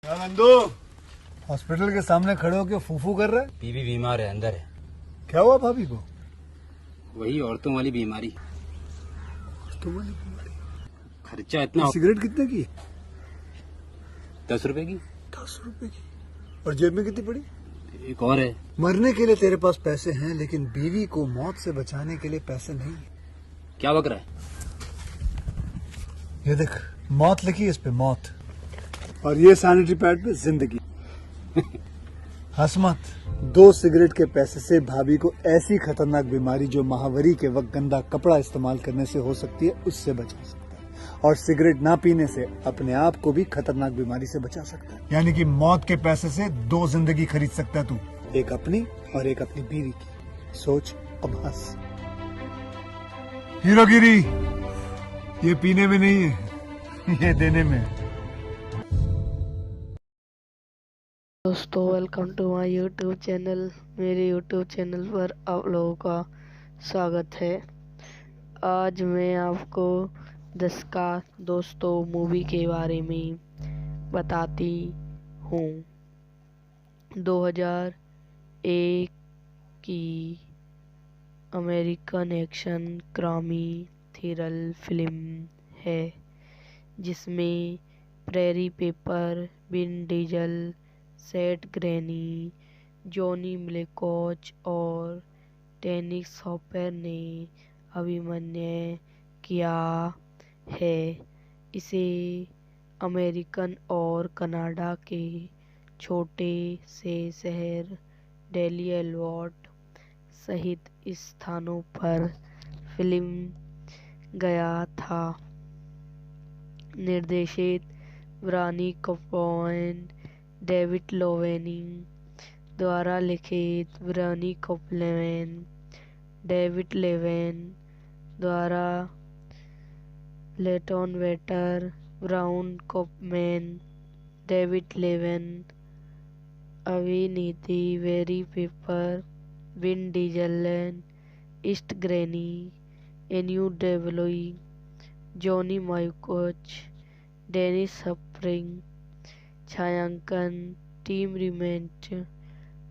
क्या नंदू हॉस्पिटल के सामने खड़े होकर फूफू कर रहा है? बीवी बीमार है, अंदर है। क्या हुआ भाभी को? वही औरतों वाली बीमारी। तुम्हारी बीमारी? खर्चा इतना। सिगरेट कितने की? 10 रुपए की। 10 रुपए की। और जेब में कितनी पड़ी? एक और है। मरने के लिए तेरे पास पैसे हैं, लेकिन बीवी को मौत से बचाने के लिए पैसे नहीं है। क्या बक रहा है? ये देख, मौत लिखी है इस पे, मौत। और ये सैनिटरी पैड पे जिंदगी। हंस मत। 2 सिगरेट के पैसे से भाभी को ऐसी खतरनाक बीमारी जो महावरी के वक्त गंदा कपड़ा इस्तेमाल करने से हो सकती है, उससे बचा सकता है। और सिगरेट ना पीने से अपने आप को भी खतरनाक बीमारी से बचा सकता है। यानी कि मौत के पैसे से 2 जिंदगी खरीद सकता है तू, एक अपनी और एक अपनी बीवी की। सोच, अब हंस। हीरोगिरी ये पीने में नहीं है, ये देने में है। दोस्तों, welcome to my YouTube channel. मेरे यूट्यूब चैनल पर आप लोगों का स्वागत है। आज मैं आपको 10 का दोस्तों मूवी के बारे में बताती हूँ। 2001 की American action crime thriller film है, जिसमें Barry Pepper, Vin Diesel, Seth Green, Johnny Malkovich और डेनिस हॉपर ने अभिनय किया है। इसे अमेरिकन और कनाडा के छोटे से शहर डेली एल्बर्ट सहित स्थानों पर फिल्म गया था। निर्देशित ब्रानी कॉपलैंड, डेविड लोवेनिंग द्वारा लिखित ब्रानी कॉपलैंड, डेविड लेवेन द्वारा लेटन वेटर, ब्राउन कॉपमैन, डेविड लेवेन अभिनीति Barry Pepper, Vin Diesel, Seth Green, एन्यू Davoli, Johnny Malkovich, Dennis Hopper. छायांकन टीम रिमेंट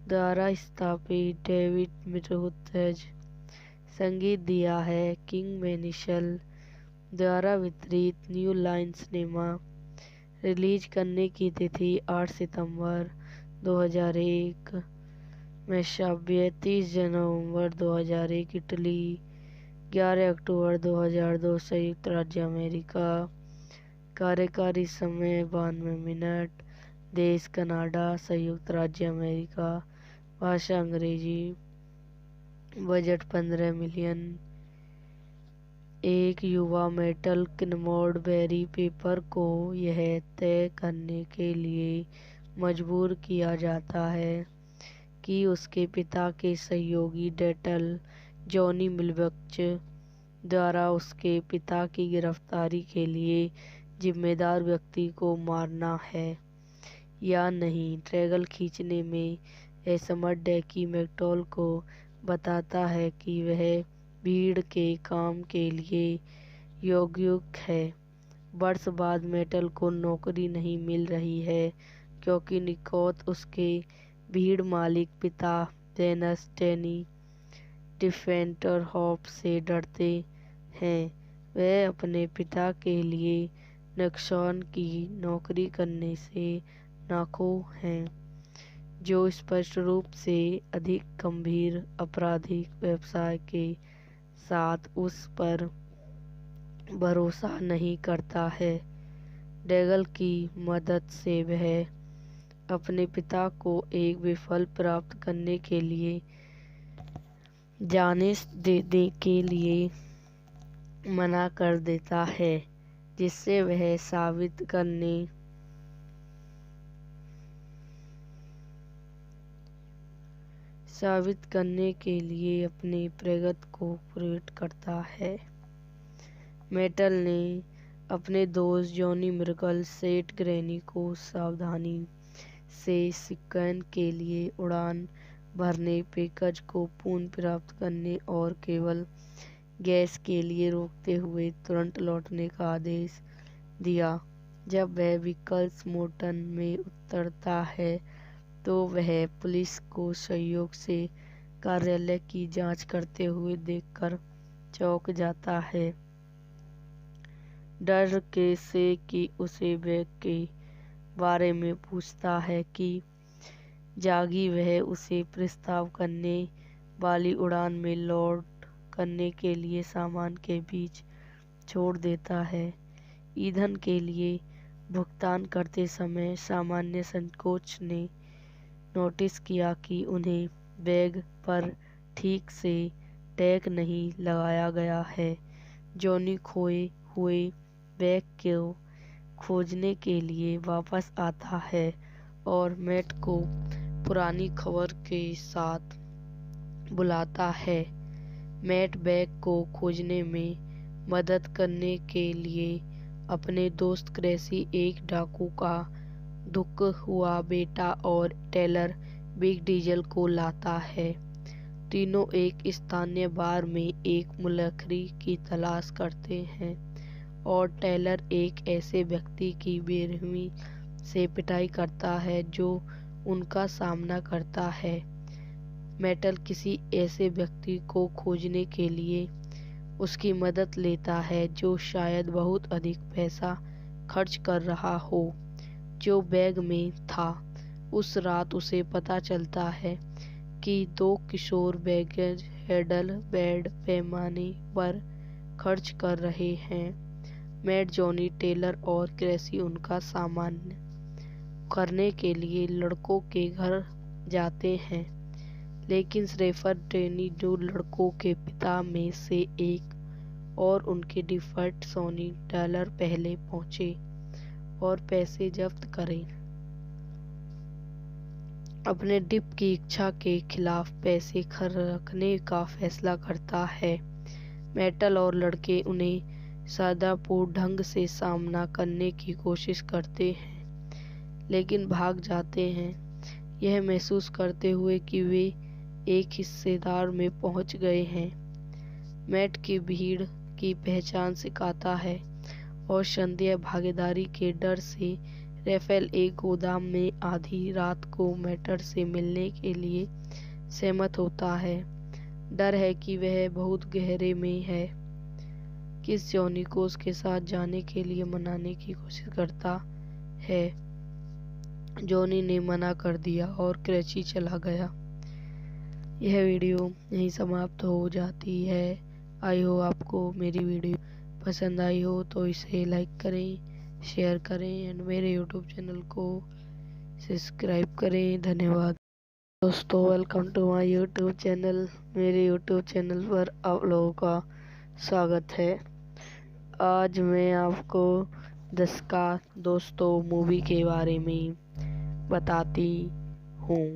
द्वारा स्थापित डेविड मिरोथज। संगीत दिया है किंग मैनिशल द्वारा वितरित न्यू लाइन सिनेमा। रिलीज करने की तिथि 8 सितंबर 2001 में, 30 नवंबर 2001 इटली, 11 अक्टूबर 2002 संयुक्त राज्य अमेरिका। कार्यकारी समय 92 मिनट। देश कनाडा, संयुक्त राज्य अमेरिका। भाषा अंग्रेजी। Budget 15 million. एक युवा मेटल किनमोड बेरी पेपर को यह तय करने के लिए मजबूर किया जाता है कि उसके पिता के सहयोगी डेटल जॉनी मिलबक्च द्वारा उसके पिता की गिरफ्तारी के लिए जिम्मेदार व्यक्ति को मारना है या नहीं। ट्रैगल खींचने में असमर्थ डेकी मैकटॉल को बताता है कि वह भीड़ के काम के लिए योग्य है। वर्ष बाद मेटल को नौकरी नहीं मिल रही है क्योंकि निकोथ उसके भीड़ मालिक पिता डेनस डेनी डिफेंटर हॉप से डरते हैं। वह अपने पिता के लिए नक्सान की नौकरी करने से नाखुश हैं, जो स्पष्ट रूप से अधिक गंभीर आपराधिक व्यवसाय के साथ उस पर भरोसा नहीं करता है। डेगल की मदद से वह अपने पिता को एक विफल प्राप्त करने के लिए जाने देने के लिए मना कर देता है, जिससे वह साबित करने के लिए अपने प्रगति को प्रेरित करता है। मेटल ने अपने दोस्त जॉनी मिर्कल सेट ग्रैनी को सावधानी से सिक्कन के लिए उड़ान भरने, पैकेज को पुनः प्राप्त करने और केवल गैस के लिए रोकते हुए तुरंत लौटने का आदेश दिया। जब वह विकल्स मोटन में उतरता है तो वह पुलिस को सहयोग से कार्यालय की जांच करते हुए देखकर चौंक जाता है। डर के से कि उसे बैग के बारे में पूछता है कि जागी वह उसे प्रस्ताव करने वाली उड़ान में लोड करने के लिए सामान के बीच छोड़ देता है। ईंधन के लिए भुगतान करते समय सामान्य संकोच ने नोटिस किया कि उन्हें बैग पर ठीक से टैग नहीं लगाया गया है। जॉनी खोए हुए बैग को खोजने के लिए वापस आता है और मैट को पुरानी खबर के साथ बुलाता है। मैट बैग को खोजने में मदद करने के लिए अपने दोस्त क्रेसी, एक डाकू का दुख हुआ बेटा और टेलर बिग डीजल को लाता है। तीनों एक स्थानीय बार में एक मुलखरी की तलाश करते हैं और टेलर एक ऐसे व्यक्ति की बेरहमी से पिटाई करता है जो उनका सामना करता है। मेटल किसी ऐसे व्यक्ति को खोजने के लिए उसकी मदद लेता है जो शायद बहुत अधिक पैसा खर्च कर रहा हो जो बैग में था। उस रात उसे पता चलता है कि 2 किशोर बैगेज हैंडल बड़े पैमाने पर खर्च कर रहे हैं। मैट, जॉनी, टेलर और क्रेसी उनका सामना करने के लिए लड़कों के घर जाते हैं, लेकिन शेफर डेनी, जो लड़कों के पिता में से एक और उनके डिफॉल्ट सोनी टेलर पहले पहुंचे और पैसे जब्त करें। अपने डिप की इच्छा के खिलाफ पैसे रखने का फैसला करता है। मेटल और लड़के उन्हें सादापूर्ण ढंग से सामना करने की कोशिश करते हैं, लेकिन भाग जाते हैं, यह महसूस करते हुए कि वे एक हिस्सेदार में पहुंच गए हैं। मैट की भीड़ की पहचान सिखाता है और संदेह भागीदारी के डर से राफेल एक गोदाम में आधी रात को मैटर से मिलने के लिए सहमत होता है। डर है कि वह बहुत गहरे में है। किस जॉनी को उसके साथ जाने के लिए मनाने की कोशिश करता है। जॉनी ने मना कर दिया और क्रेची चला गया। यह वीडियो यहीं समाप्त हो जाती है। आई हो आपको मेरी वीडियो पसंद आई हो तो इसे लाइक करें, शेयर करें एंड मेरे यूट्यूब चैनल को सब्सक्राइब करें। धन्यवाद दोस्तों, welcome to my YouTube channel. मेरे यूट्यूब चैनल पर आप लोगों का स्वागत है। आज मैं आपको दशका दोस्तों मूवी के बारे में बताती हूँ।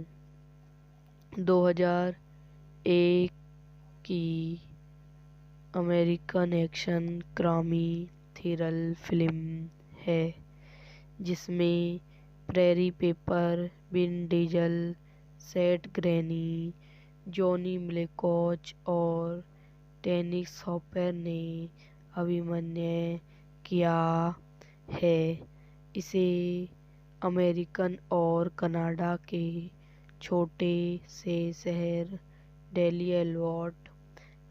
2001 की American action crime thriller film है जिसमें Barry Pepper, Vin Diesel, Seth Green, Johnny Malkovich और डेनिस हॉपर ने अभिनय किया है। इसे अमेरिकन और कनाडा के छोटे से शहर डेली एल्बर्ट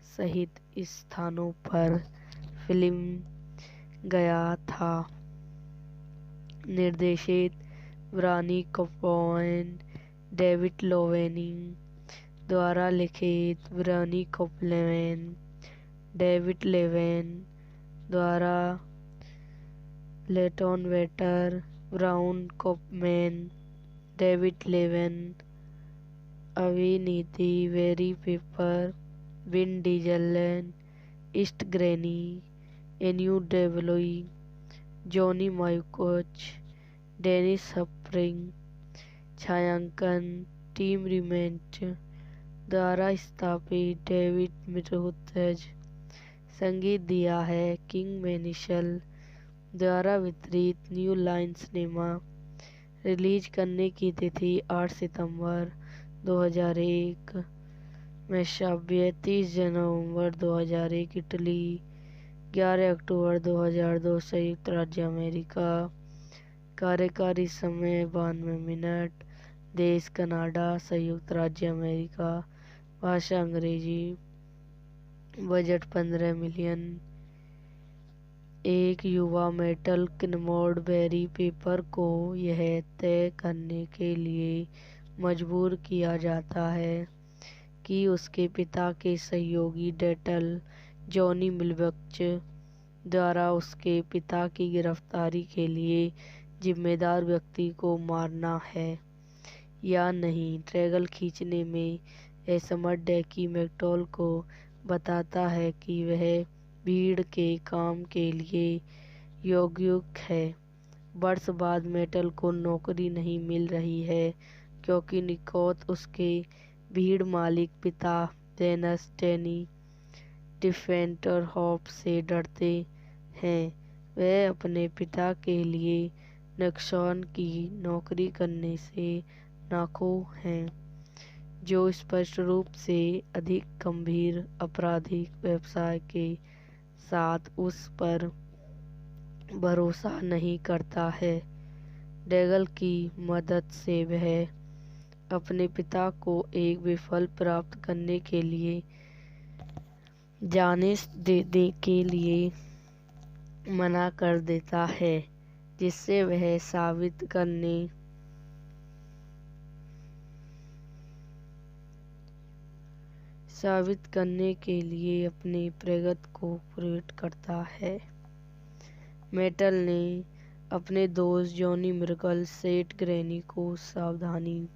सहित स्थानों पर फिल्म गया था। निर्देशित ब्रानी कॉपलैंड, डेविड लोवेनी द्वारा लिखित ब्रानी कॉपलैंड, डेविड लेवेन द्वारा लेटन वेटर, ब्राउन कॉपमैन, डेविड लेवेन अभिनीति, Barry Pepper, Vin Diesel, Seth Green, एन्यू Davoli, Johnny Malkovich, Dennis Hopper. छायांकन टीम रिमेंट द्वारा स्थापित डेविड मिरोथज। संगीत दिया है किंग मैनिशल द्वारा वितरित न्यू लाइन सिनेमा। रिलीज करने की तिथि 8 सितंबर 2001 में, 30 नवंबर 2001 इटली, 11 अक्टूबर 2002 संयुक्त राज्य अमेरिका, कार्यकारी समय 92 मिनट। देश कनाडा, संयुक्त राज्य अमेरिका। भाषा अंग्रेजी। Budget 15 million. एक युवा मेटल किनमोडबेरी पेपर को यह तय करने के लिए मजबूर किया जाता है कि उसके पिता के सहयोगी डेटल जॉनी मिलबक्च द्वारा उसके पिता की गिरफ्तारी के लिए जिम्मेदार व्यक्ति को मारना है या नहीं। ट्रैगल खींचने में असमर्थ डेकी मैकटॉल को बताता है कि वह भीड़ के काम के लिए योग्य है। वर्ष बाद मेटल को नौकरी नहीं मिल रही है क्योंकि निकोथ उसके भीड़ मालिक पिता डेनस डैनी डिफेंटरहॉफ से डरते हैं। वह अपने पिता के लिए नक्सान की नौकरी करने से नाखुश हैं, जो स्पष्ट रूप से अधिक गंभीर आपराधिक व्यवसाय के साथ उस पर भरोसा नहीं करता है। डैगल की मदद से वह अपने पिता को एक विफल प्राप्त करने के लिए जाने देने के लिए मना कर देता है, जिससे वह साबित करने के लिए अपनी प्रगति को प्रकट करता है। मेटल ने अपने दोस्त जॉनी मिर्कल सेट ग्रैनी को सावधानी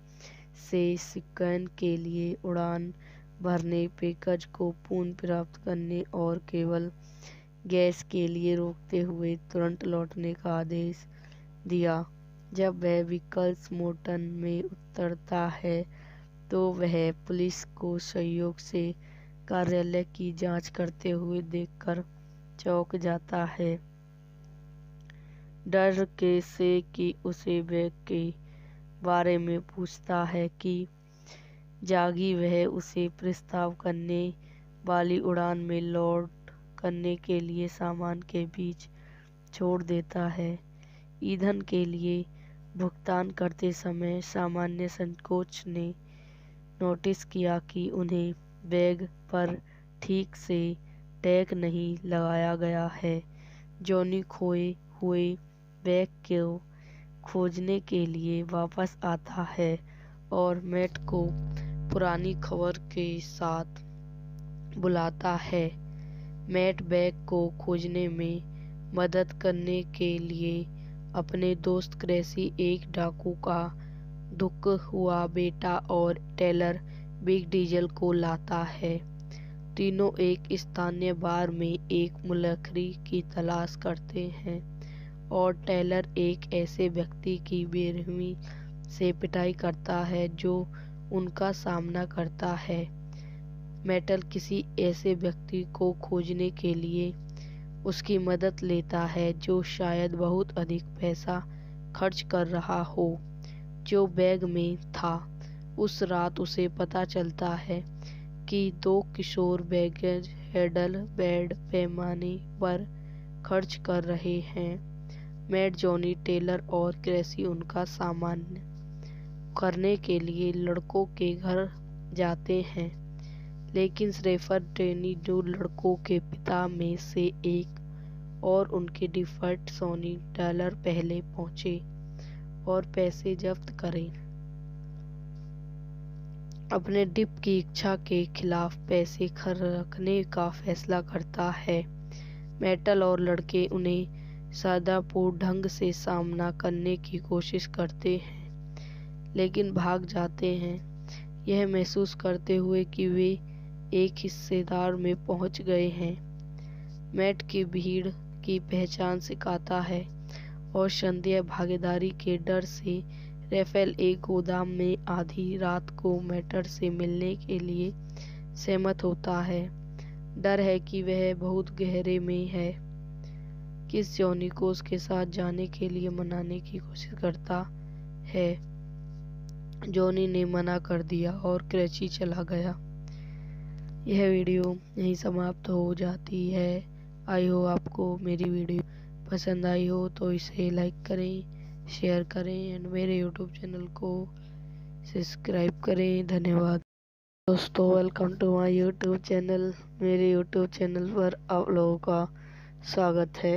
से सिक्कन के लिए उड़ान भरने, पैकेज को पुनः प्राप्त करने और केवल गैस के लिए रोकते हुए तुरंत लौटने का आदेश दिया। जब वह विकल्स मोटन में उतरता है तो वह पुलिस को सहयोग से कार्यालय की जांच करते हुए देखकर चौंक जाता है, डर के से कि उसे बैग के बारे में पूछता है कि जागी वह उसे प्रस्ताव करने वाली उड़ान में लोड करने के लिए सामान के बीच छोड़ देता है। ईंधन के लिए भुगतान करते समय सामान्य संकोच ने नोटिस किया कि उन्हें बैग पर ठीक से टैग नहीं लगाया गया है। जॉनी खोए हुए बैग को खोजने के लिए वापस आता है और मैट को पुरानी खबर के साथ बुलाता है। मैट बैग को खोजने में मदद करने के लिए अपने दोस्त क्रेसी, एक डाकू का दुख हुआ बेटा और टेलर बिग डीजल को लाता है। तीनों एक स्थानीय बार में एक मुलखरी की तलाश करते हैं और टेलर एक ऐसे व्यक्ति की बेरहमी से पिटाई करता है जो उनका सामना करता है। मेटल किसी ऐसे व्यक्ति को खोजने के लिए उसकी मदद लेता है जो शायद बहुत अधिक पैसा खर्च कर रहा हो, जो बैग में था। उस रात उसे पता चलता है कि 2 किशोर बैगेज हैंडल बड़े पैमाने पर खर्च कर रहे हैं। मैट, जॉनी, टेलर और क्रेसी उनका सामना करने के लिए लड़कों के घर जाते हैं, लेकिन शेफर डैनी, जो लड़कों के पिता में से एक और उनके डिफॉल्ट सोनी टेलर पहले पहुंचे और पैसे जब्त करें। अपने डिप की इच्छा के खिलाफ पैसे रखने का फैसला करता है। मेटल और लड़के उन्हें सादापूर्ण ढंग से सामना करने की कोशिश करते हैं, लेकिन भाग जाते हैं, यह महसूस करते हुए कि वे एक हिस्सेदार में पहुंच गए हैं। मैट की भीड़ की पहचान सिखाता है और संदेह भागीदारी के डर से राफेल एक गोदाम में आधी रात को मेटर से मिलने के लिए सहमत होता है। डर है कि वह बहुत गहरे में है। किस जॉनी को उसके साथ जाने के लिए मनाने की कोशिश करता है। जॉनी ने मना कर दिया और क्रेची चला गया। यह वीडियो यहीं समाप्त हो जाती है। आई हो आपको मेरी वीडियो पसंद आई हो तो इसे लाइक करें, शेयर करें एंड मेरे यूट्यूब चैनल को सब्सक्राइब करें। धन्यवाद दोस्तों, welcome to my YouTube channel. मेरे यूट्यूब चैनल पर आप लोगों का स्वागत है।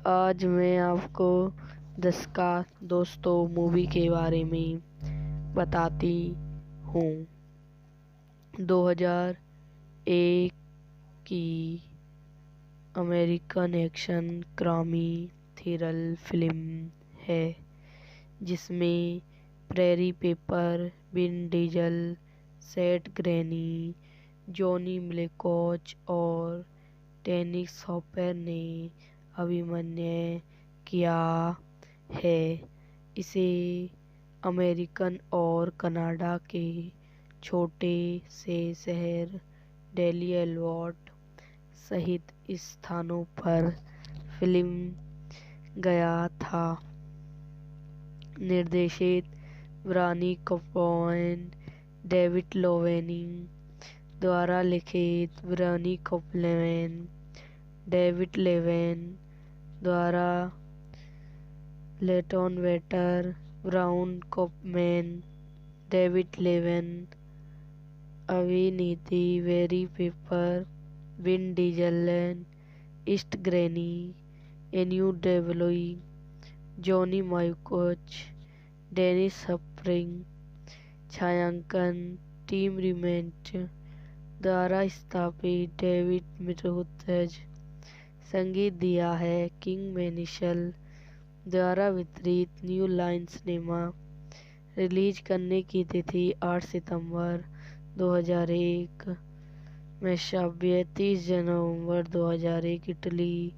आज मैं आपको दशका दोस्तों मूवी के बारे में बताती हूँ। 2001 की American action crime thriller film है जिसमें Barry Pepper, Vin Diesel, Seth Green, Johnny Malkovich और डेनिस हॉपर ने अभिनय किया है। इसे अमेरिकन और कनाडा के छोटे से शहर डेली एल्बर्ट सहित स्थानों पर फिल्म गया था। निर्देशित ब्रानी कॉपलैंड, डेविड लोवेनिंग द्वारा लिखित ब्रानी कॉपलैंड, डेविड लेवेन द्वारा लेटन वेटर, ब्राउन कॉपमैन, डेविड लेवेन अभिनीति Barry Pepper, Vin Diesel, Seth Green, एन्यू Davoli, Johnny Malkovich, Dennis Hopper. छायांकन टीम रिमेंट द्वारा स्थापित डेविड मिरोथज। संगीत दिया है किंग मैनिशल द्वारा वितरित न्यू लाइन सिनेमा। रिलीज करने की तिथि 8 सितंबर 2001 में 30 नवंबर 2001 इटली,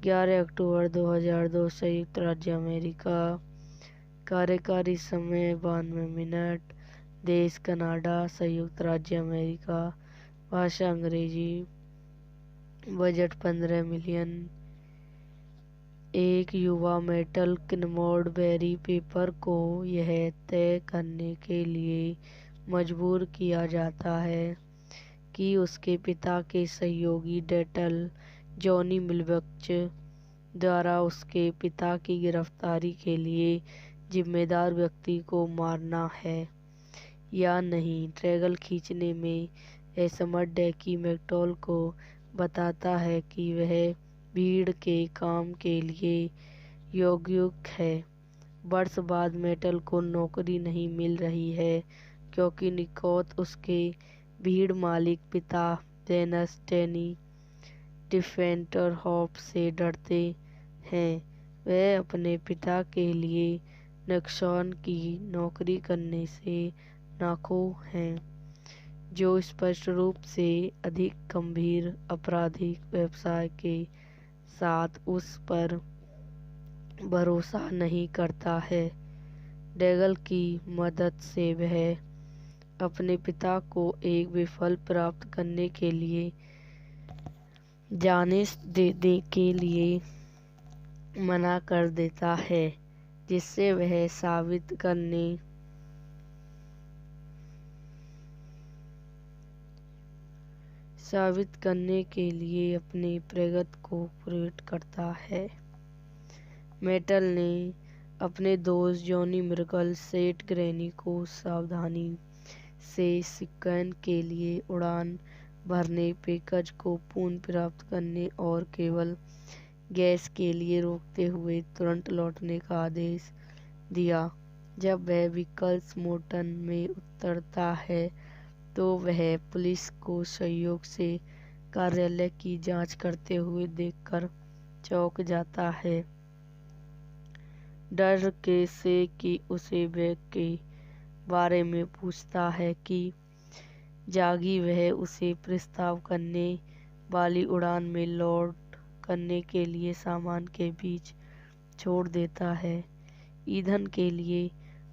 11 अक्टूबर 2002 संयुक्त राज्य अमेरिका। कार्यकारी समय 92 मिनट। देश कनाडा, संयुक्त राज्य अमेरिका। भाषा अंग्रेजी। Budget 15 million. एक युवा मेटल किनमोड बेरी पेपर को यह तय करने के लिए मजबूर किया जाता है कि उसके पिता के सहयोगी डेटल जॉनी मिलवक्च द्वारा उसके पिता की गिरफ्तारी के लिए जिम्मेदार व्यक्ति को मारना है या नहीं। ट्रैगल खींचने में असमर्थ डेकी मैकटॉल को बताता है कि वह भीड़ के काम के लिए योग्य है। वर्ष बाद मेटल को नौकरी नहीं मिल रही है क्योंकि निकोत उसके भीड़ मालिक पिता जेनस डेनी डिफेंटर हॉप से डरते हैं। वह अपने पिता के लिए नक्सान की नौकरी करने से नाखुश हैं, जो स्पष्ट रूप से अधिक गंभीर आपराधिक व्यवसाय के साथ उस पर भरोसा नहीं करता है। डेगल की मदद से वह अपने पिता को एक विफल प्राप्त करने के लिए जाने देने के लिए मना कर देता है, जिससे वह साबित करने के लिए अपनी प्रगति को प्रेरित करता है। मेटल ने अपने दोस्त जॉनी मिर्कल सेट ग्रेनी को सावधानी से सिक्वेन के लिए उड़ान भरने, पैकेज को पुनः प्राप्त करने और केवल गैस के लिए रोकते हुए तुरंत लौटने का आदेश दिया। जब वह विकल्स मोटन में उतरता है तो वह पुलिस को सहयोग से कार्यालय की जांच करते हुए देखकर चौंक जाता है, डर के से कि उसे बैग के बारे में पूछता है कि जागी वह उसे प्रस्ताव करने वाली उड़ान में लोड करने के लिए सामान के बीच छोड़ देता है। ईंधन के लिए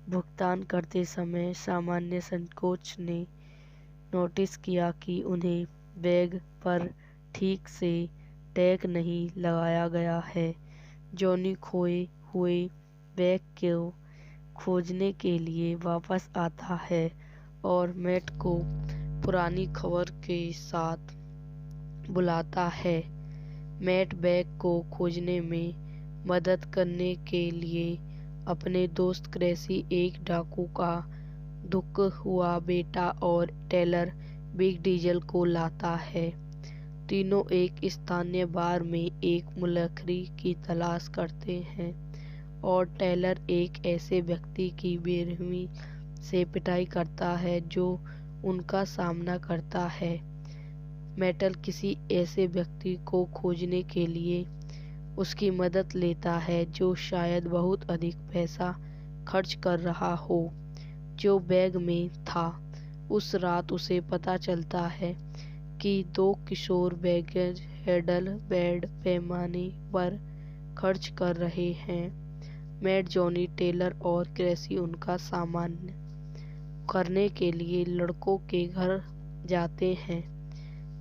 भुगतान करते समय सामान्य संकोच ने नोटिस किया कि उन्हें बैग पर ठीक से टैग नहीं लगाया गया है। जॉनी खोए हुए बैग को खोजने के लिए वापस आता है और मैट को पुरानी खबर के साथ बुलाता है। मैट बैग को खोजने में मदद करने के लिए अपने दोस्त क्रेसी, एक डाकू का दुख हुआ बेटा और टेलर बिग डीजल को लाता है। तीनों एक स्थानीय बार में एक मुलखरी की तलाश करते हैं और टेलर एक ऐसे व्यक्ति की बेरहमी से पिटाई करता है जो उनका सामना करता है। मेटल किसी ऐसे व्यक्ति को खोजने के लिए उसकी मदद लेता है जो शायद बहुत अधिक पैसा खर्च कर रहा हो जो बैग में था। उस रात उसे पता चलता है कि 2 किशोर बैगेज हैंडल बड़े पैमाने पर खर्च कर रहे हैं। मैट, जॉनी, टेलर और क्रेसी उनका सामना करने के लिए लड़कों के घर जाते हैं,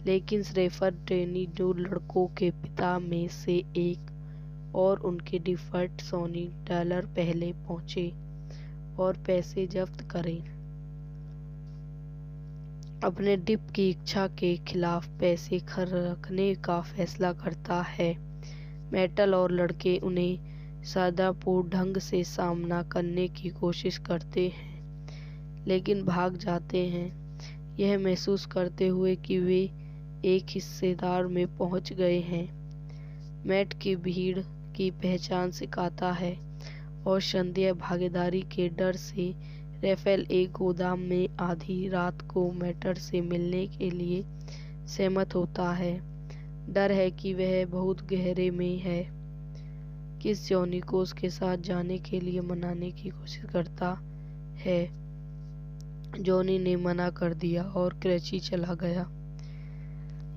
लेकिन शेफर डैनी, जो लड़कों के पिता में से एक और उनके डिफॉल्ट सोनी डॉलर पहले पहुंचे और पैसे जब्त करें, अपने डिप की इच्छा के खिलाफ पैसे रखने का फैसला करता है। मेटल और लड़के उन्हें सादापूर्ण ढंग से सामना करने की कोशिश करते हैं, लेकिन भाग जाते हैं, यह महसूस करते हुए कि वे एक हिस्सेदार में पहुंच गए हैं। मैट की भीड़ की पहचान सिखाता है और संदेह भागीदारी के डर से राफेल एक गोदाम में आधी रात को मेटर से मिलने के लिए सहमत होता है। डर है कि वह बहुत गहरे में है। किस जॉनी को उसके साथ जाने के लिए मनाने की कोशिश करता है। जॉनी ने मना कर दिया और क्रेची चला गया।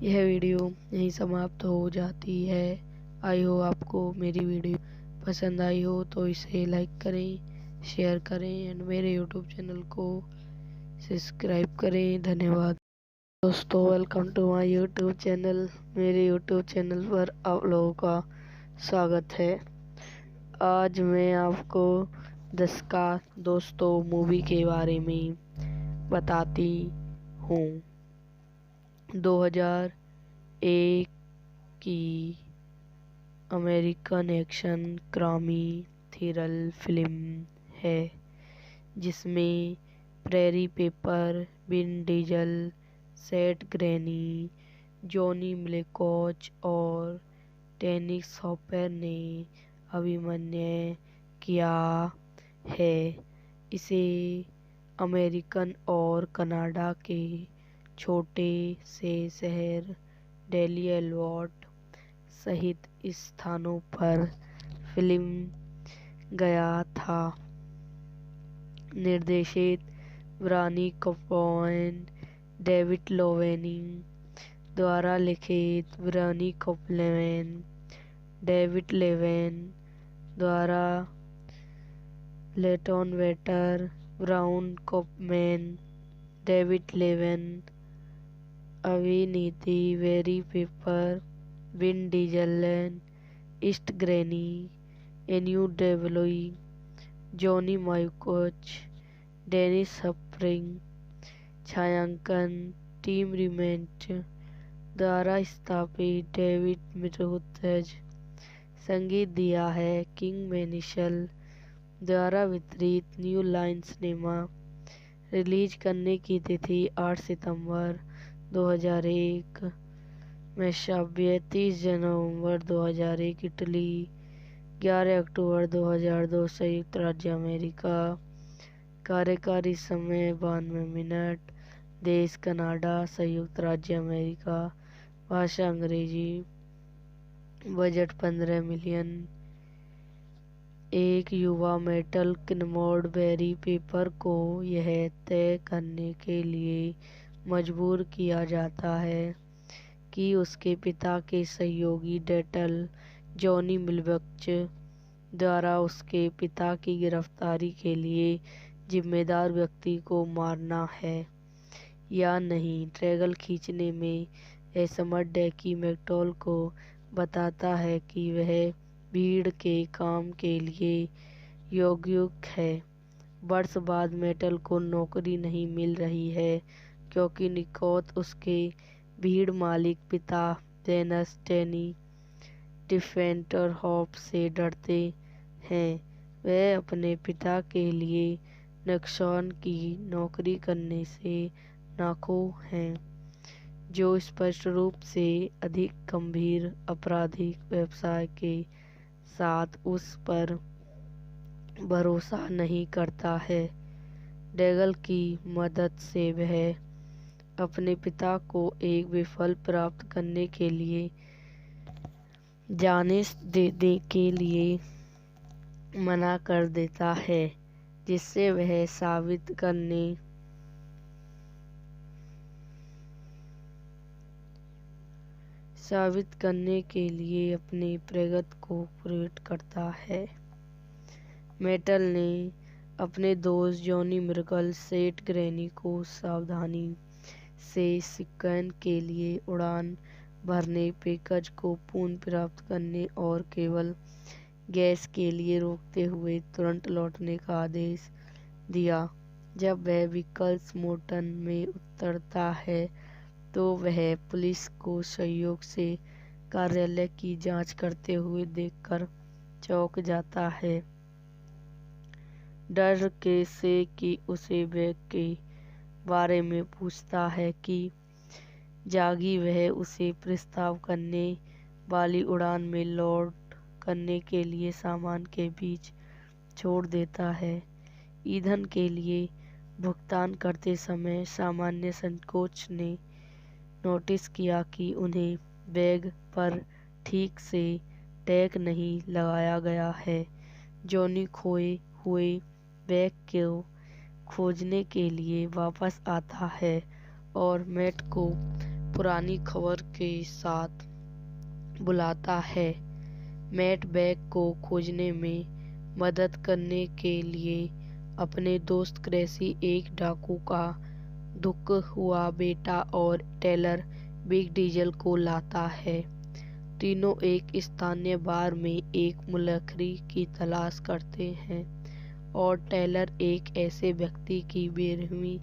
यह वीडियो यहीं समाप्त हो जाती है। आई हो आपको मेरी वीडियो पसंद आई हो तो इसे लाइक करें, शेयर करें एंड मेरे यूट्यूब चैनल को सब्सक्राइब करें। धन्यवाद दोस्तों, welcome to my YouTube channel. मेरे यूट्यूब चैनल पर आप लोगों का स्वागत है। आज मैं आपको 10 का दोस्तों मूवी के बारे में बताती हूँ। 2001 की American action crime thriller film है जिसमें Barry Pepper, Vin Diesel, Seth Green, Johnny Malkovich और डेनिस हॉपर ने अभिनय किया है। इसे अमेरिकन और कनाडा के छोटे से शहर डेलियलवर्ट सहित स्थानों पर फिल्म गया था। निर्देशित ब्रानी कॉपलैंड, डेविड लोवेनिंग द्वारा लिखित ब्रानी कॉपलैंड, डेविड लेवेन द्वारा लेटन वेटर, ब्राउन कॉपमैन, डेविड लेवेन अभिनीति, Barry Pepper, Vin Diesel, Seth Green, एन्यू Davoli, Johnny Malkovich, Dennis Hopper. छायांकन टीम रिमेंट द्वारा स्थापित डेविड मिरोथज। संगीत दिया है किंग मैनिशल द्वारा वितरित न्यू लाइन सिनेमा। रिलीज करने की तिथि 8 सितंबर 2001 में 30 नवंबर 2001 इटली, 11 अक्टूबर 2002 संयुक्त राज्य अमेरिका। कार्यकारी समय 92 मिनट। देश कनाडा, संयुक्त राज्य अमेरिका। भाषा अंग्रेजी। Budget 15 million. एक युवा मेटल किनमोड बेरी पेपर को यह तय करने के लिए मजबूर किया जाता है कि उसके पिता के सहयोगी डेटल जॉनी मिलवक्च द्वारा उसके पिता की गिरफ्तारी के लिए जिम्मेदार व्यक्ति को मारना है या नहीं। ट्रैगल खींचने में असमर्थ डेकी मैकटॉल को बताता है कि वह भीड़ के काम के लिए योग्य है। वर्ष बाद मेटल को नौकरी नहीं मिल रही है क्योंकि निकोत उसके भीड़ मालिक पिता जेनस डैनी डिफेंडर हॉप से डरते हैं। वह अपने पिता के लिए नुकसान की नौकरी करने से नाखुश हैं, जो स्पष्ट रूप से अधिक गंभीर आपराधिक व्यवसाय के साथ उस पर भरोसा नहीं करता है। डैगल की मदद से वह अपने पिता को एक विफल प्राप्त करने के लिए जाने देने के लिए मना कर देता है, जिससे वह साबित करने के लिए अपनी प्रगति को प्रकट करता है। मेटल ने अपने दोस्त जॉनी मिरेकल सेट ग्रैनी को सावधानी से सिक्योर के लिए उड़ान भरने, पैकेज को पुनः प्राप्त करने और केवल गैस के लिए रोकते हुए तुरंत लौटने का आदेश दिया। जब वह व्हीकल्स मोटन में उतरता है तो वह पुलिस को सहयोग से कार्यालय की जांच करते हुए देखकर चौंक जाता है, डर से कि उसे बैग के बारे में पूछता है कि जागी वह उसे प्रस्ताव करने वाली उड़ान में लोड करने के लिए सामान के बीच छोड़ देता है। ईंधन के लिए भुगतान करते समय सामान्य संकोच ने नोटिस किया कि उन्हें बैग पर ठीक से टैग नहीं लगाया गया है। जॉनी खोए हुए बैग को खोजने के लिए वापस आता है और मैट को पुरानी खबर के साथ बुलाता है। मैट बैग को खोजने में मदद करने के लिए अपने दोस्त क्रेसी, एक डाकू का दुख हुआ बेटा और टेलर बिग डीजल को लाता है। तीनों एक स्थानीय बार में एक मुलखरी की तलाश करते हैं और टेलर एक ऐसे व्यक्ति की बेरहमी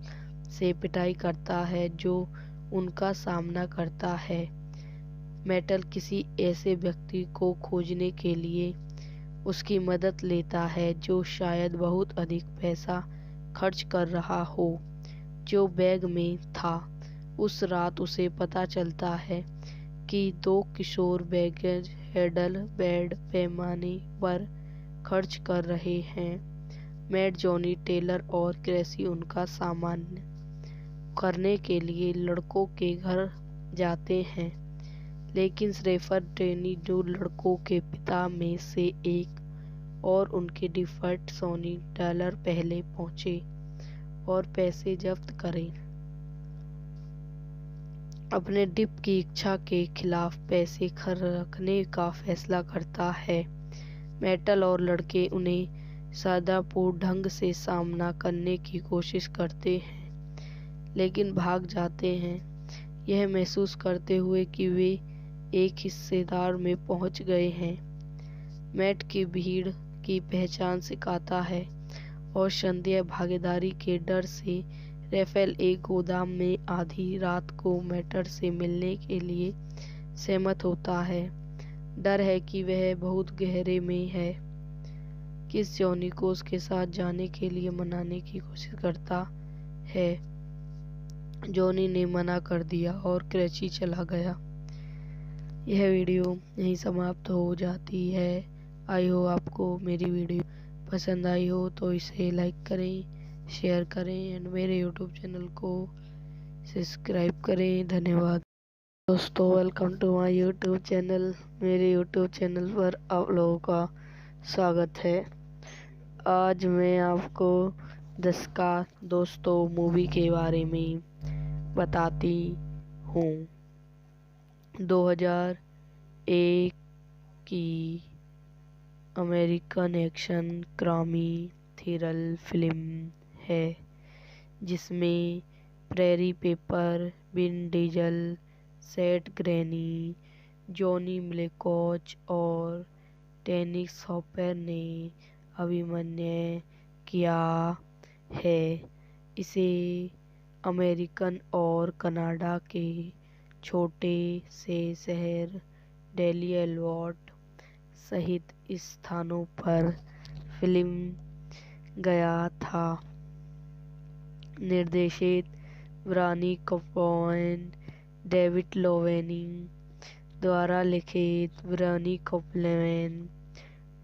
से पिटाई करता है जो उनका सामना करता है। मेटल किसी ऐसे व्यक्ति को खोजने के लिए उसकी मदद लेता है जो शायद बहुत अधिक पैसा खर्च कर रहा हो, जो बैग में था। उस रात उसे पता चलता है कि 2 किशोर बैगेज हैंडल बड़े पैमाने पर खर्च कर रहे हैं। मैट, जॉनी, टेलर और क्रेसी उनका सामना करने के लिए लड़कों के घर जाते हैं, लेकिन शेफर डेनी, जो लड़कों के पिता में से एक और उनके डिफॉल्ट $100 पहले पहुंचे और पैसे जब्त करें, अपने डिप की इच्छा के खिलाफ पैसे रखने का फैसला करता है। मेटल और लड़के उन्हें सादापूर्ण ढंग से सामना करने की कोशिश करते हैं, लेकिन भाग जाते हैं, यह महसूस करते हुए कि वे एक हिस्सेदार में पहुंच गए हैं। मैट की भीड़ की पहचान सिखाता है और संदेह भागीदारी के डर से राफेल एक गोदाम में आधी रात को मेटल से मिलने के लिए सहमत होता है। डर है कि वह बहुत गहरे में है। किस जॉनी को उसके साथ जाने के लिए मनाने की कोशिश करता है। जॉनी ने मना कर दिया और क्रेची चला गया। यह वीडियो यहीं समाप्त हो जाती है। आई हो आपको मेरी वीडियो पसंद आई हो तो इसे लाइक करें, शेयर करें एंड मेरे यूट्यूब चैनल को सब्सक्राइब करें। धन्यवाद दोस्तों, welcome to my YouTube channel. मेरे यूट्यूब चैनल पर आप लोगों का स्वागत है। आज मैं आपको 10 का दोस्तों मूवी के बारे में बताती हूँ। 2001 की American action crime thriller film है, जिसमें Barry Pepper, Vin Diesel, Seth Green, Johnny Malkovich और डेनिस हॉपर ने अभिनय किया है। इसे अमेरिकन और कनाडा के छोटे से शहर डेली एल्बर्ट सहित स्थानों पर फिल्म गया था। निर्देशित ब्रानी कॉपलैंड, डेविड लोवेनी द्वारा लिखित ब्रानी कॉपलैंड,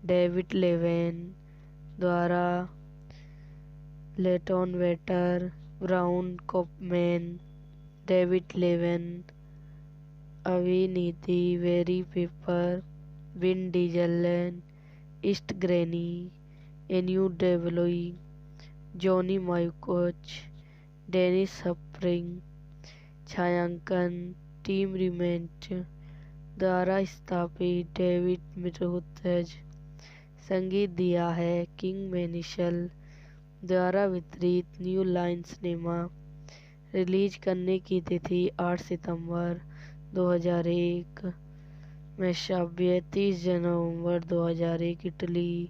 डेविड लेवेन द्वारा लेटन वेटर, ब्राउन कॉपमैन, डेविड लेवेन, अविनीति Barry Pepper, Vin Diesel, Seth Green, एन्यू Davoli, Johnny Malkovich, Dennis Hopper, छायांकन टीम रिमेंट द्वारा स्थापित डेविड मिरोथज, संगीत दिया है किंग मैनिशल द्वारा वितरित न्यू लाइन सिनेमा। रिलीज करने की तिथि 8 सितंबर 2001 में 30 नवंबर 2001 इटली,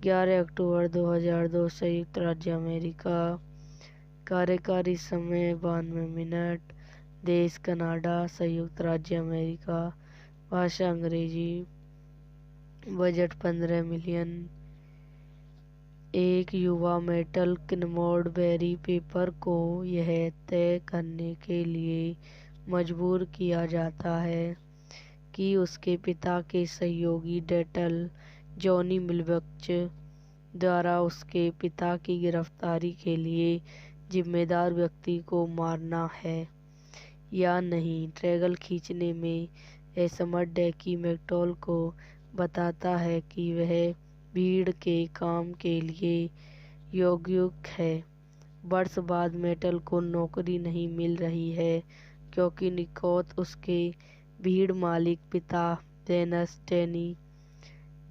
11 अक्टूबर 2002 संयुक्त राज्य अमेरिका। कार्यकारी समय 92 मिनट। देश कनाडा, संयुक्त राज्य अमेरिका। भाषा अंग्रेजी। Budget 15 million. एक युवा मेटल किनमोड बेरी पेपर को यह तय करने के लिए मजबूर किया जाता है कि उसके पिता के सहयोगी डेटल जॉनी मिलबक्च द्वारा उसके पिता की गिरफ्तारी के लिए जिम्मेदार व्यक्ति को मारना है या नहीं। ट्रैगल खींचने में असमर्थ डेकी मैकटॉल को बताता है कि वह भीड़ के काम के लिए योग्य है। वर्ष बाद मेटल को नौकरी नहीं मिल रही है क्योंकि निकोथ उसके भीड़ मालिक पिता डेनस डेनी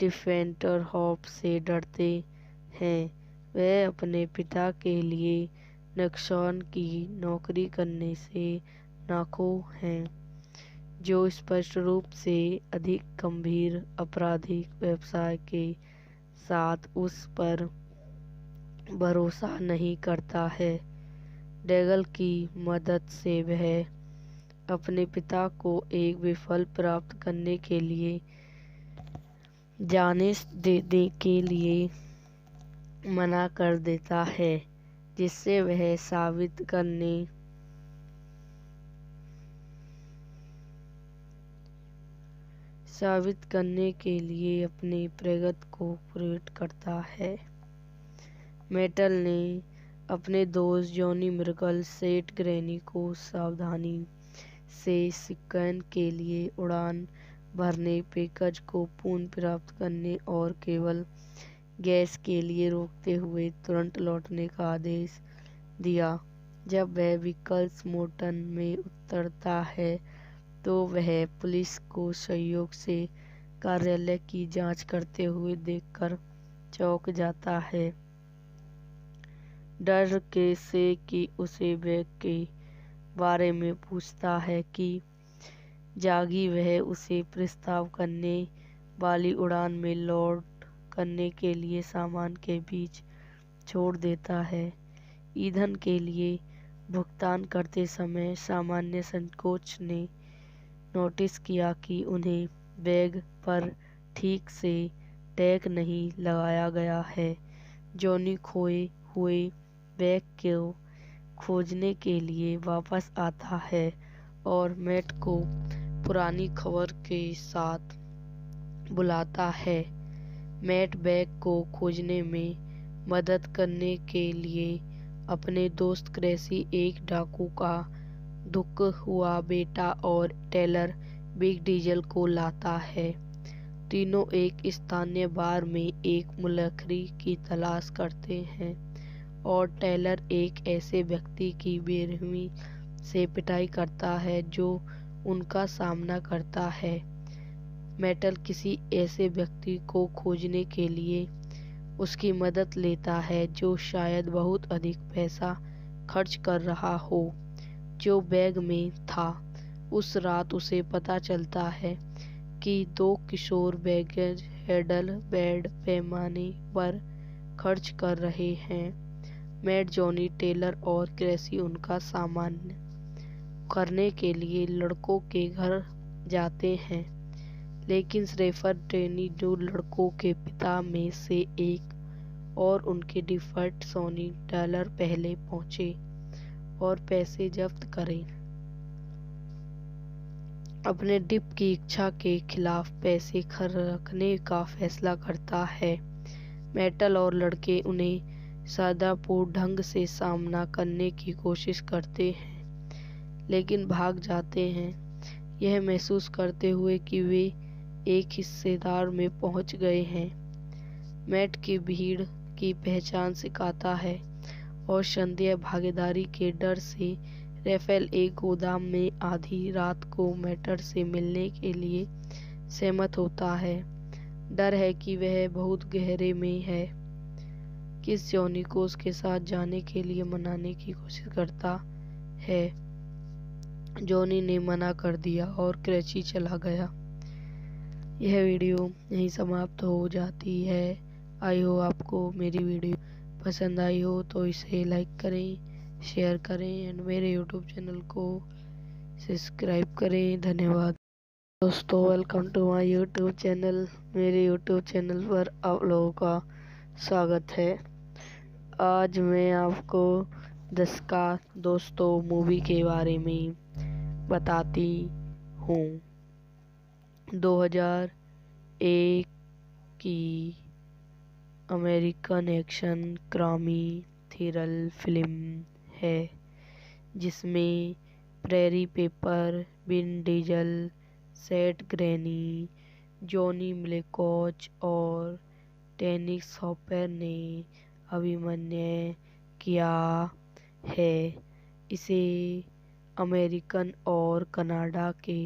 डिफेंटर हॉप से डरते हैं। वह अपने पिता के लिए नक्सौन की नौकरी करने से नाखुश हैं, जो स्पष्ट रूप से अधिक गंभीर आपराधिक व्यवसाय के साथ उस पर भरोसा नहीं करता है। डेगल की मदद से वह अपने पिता को एक विफल प्राप्त करने के लिए जाने देने के लिए मना कर देता है, जिससे वह साबित करने के लिए अपने प्रगति को प्रेरित करता है। मेटल ने अपने दोस्त जॉनी मिर्गल सेट ग्रेनी को सावधानी से सिक्वेन के लिए उड़ान भरने, पैकेज को पुनः प्राप्त करने और केवल गैस के लिए रोकते हुए तुरंत लौटने का आदेश दिया। जब वह विकल्स मोटन में उतरता है तो वह पुलिस को सहयोग से कार्यालय की जांच करते हुए देखकर चौंक जाता है। डर के से कि उसे बैग के बारे में पूछता है कि जागी वह उसे प्रस्ताव करने वाली उड़ान में लोड करने के लिए सामान के बीच छोड़ देता है। ईंधन के लिए भुगतान करते समय सामान्य संकोच ने नोटिस किया कि उन्हें बैग पर ठीक से टैग नहीं लगाया गया है। जॉनी खोए हुए बैग को खोजने के लिए वापस आता है और मैट को पुरानी खबर के साथ बुलाता है। मैट बैग को खोजने में मदद करने के लिए अपने दोस्त क्रेसी, एक डाकू का दुख हुआ बेटा और टेलर बिग डीजल को लाता है। तीनों एक स्थानीय बार में एक मुलखरी की तलाश करते हैं और टेलर एक ऐसे व्यक्ति की बेरहमी से पिटाई करता है जो उनका सामना करता है। मेटल किसी ऐसे व्यक्ति को खोजने के लिए उसकी मदद लेता है जो शायद बहुत अधिक पैसा खर्च कर रहा हो जो बैग में था। उस रात उसे पता चलता है कि 2 किशोर बैगेज हैंडल बेड पैमाने पर खर्च कर रहे हैं। मैट, जॉनी, टेलर और क्रेसी उनका सामना करने के लिए लड़कों के घर जाते हैं, लेकिन श्रेफर टेनी जो लड़कों के पिता में से एक और उनके डिफॉल्ट $100 पहले पहुंचे और पैसे जब्त करें। अपने डिप की इच्छा के खिलाफ पैसे रखने का फैसला करता है। मेटल और लड़के उन्हें सादापूर्ण ढंग से सामना करने की कोशिश करते हैं लेकिन भाग जाते हैं, यह महसूस करते हुए कि वे एक हिस्सेदार में पहुंच गए हैं। मैट की भीड़ की पहचान सिखाता है और संदेह भागीदारी के डर से राफेल एक गोदाम में आधी रात को मेटर से मिलने के लिए सहमत होता है। डर है कि वह बहुत गहरे में है। किस जॉनी को उसके साथ जाने के लिए मनाने की कोशिश करता है। जॉनी ने मना कर दिया और क्रैची चला गया। यह वीडियो यहीं समाप्त हो जाती है। आई हो आपको मेरी वीडियो पसंद आई हो तो इसे लाइक करें, शेयर करें एंड मेरे यूट्यूब चैनल को सब्सक्राइब करें। धन्यवाद दोस्तों, welcome to my YouTube channel. मेरे यूट्यूब चैनल पर आप लोगों का स्वागत है। आज मैं आपको 10 का दोस्तों मूवी के बारे में बताती हूँ। 2001 की American action crime thriller film है जिसमें Barry Pepper, Vin Diesel, Seth Green, Johnny Malkovich और डेनिस हॉपर ने अभिनय किया है। इसे अमेरिकन और कनाडा के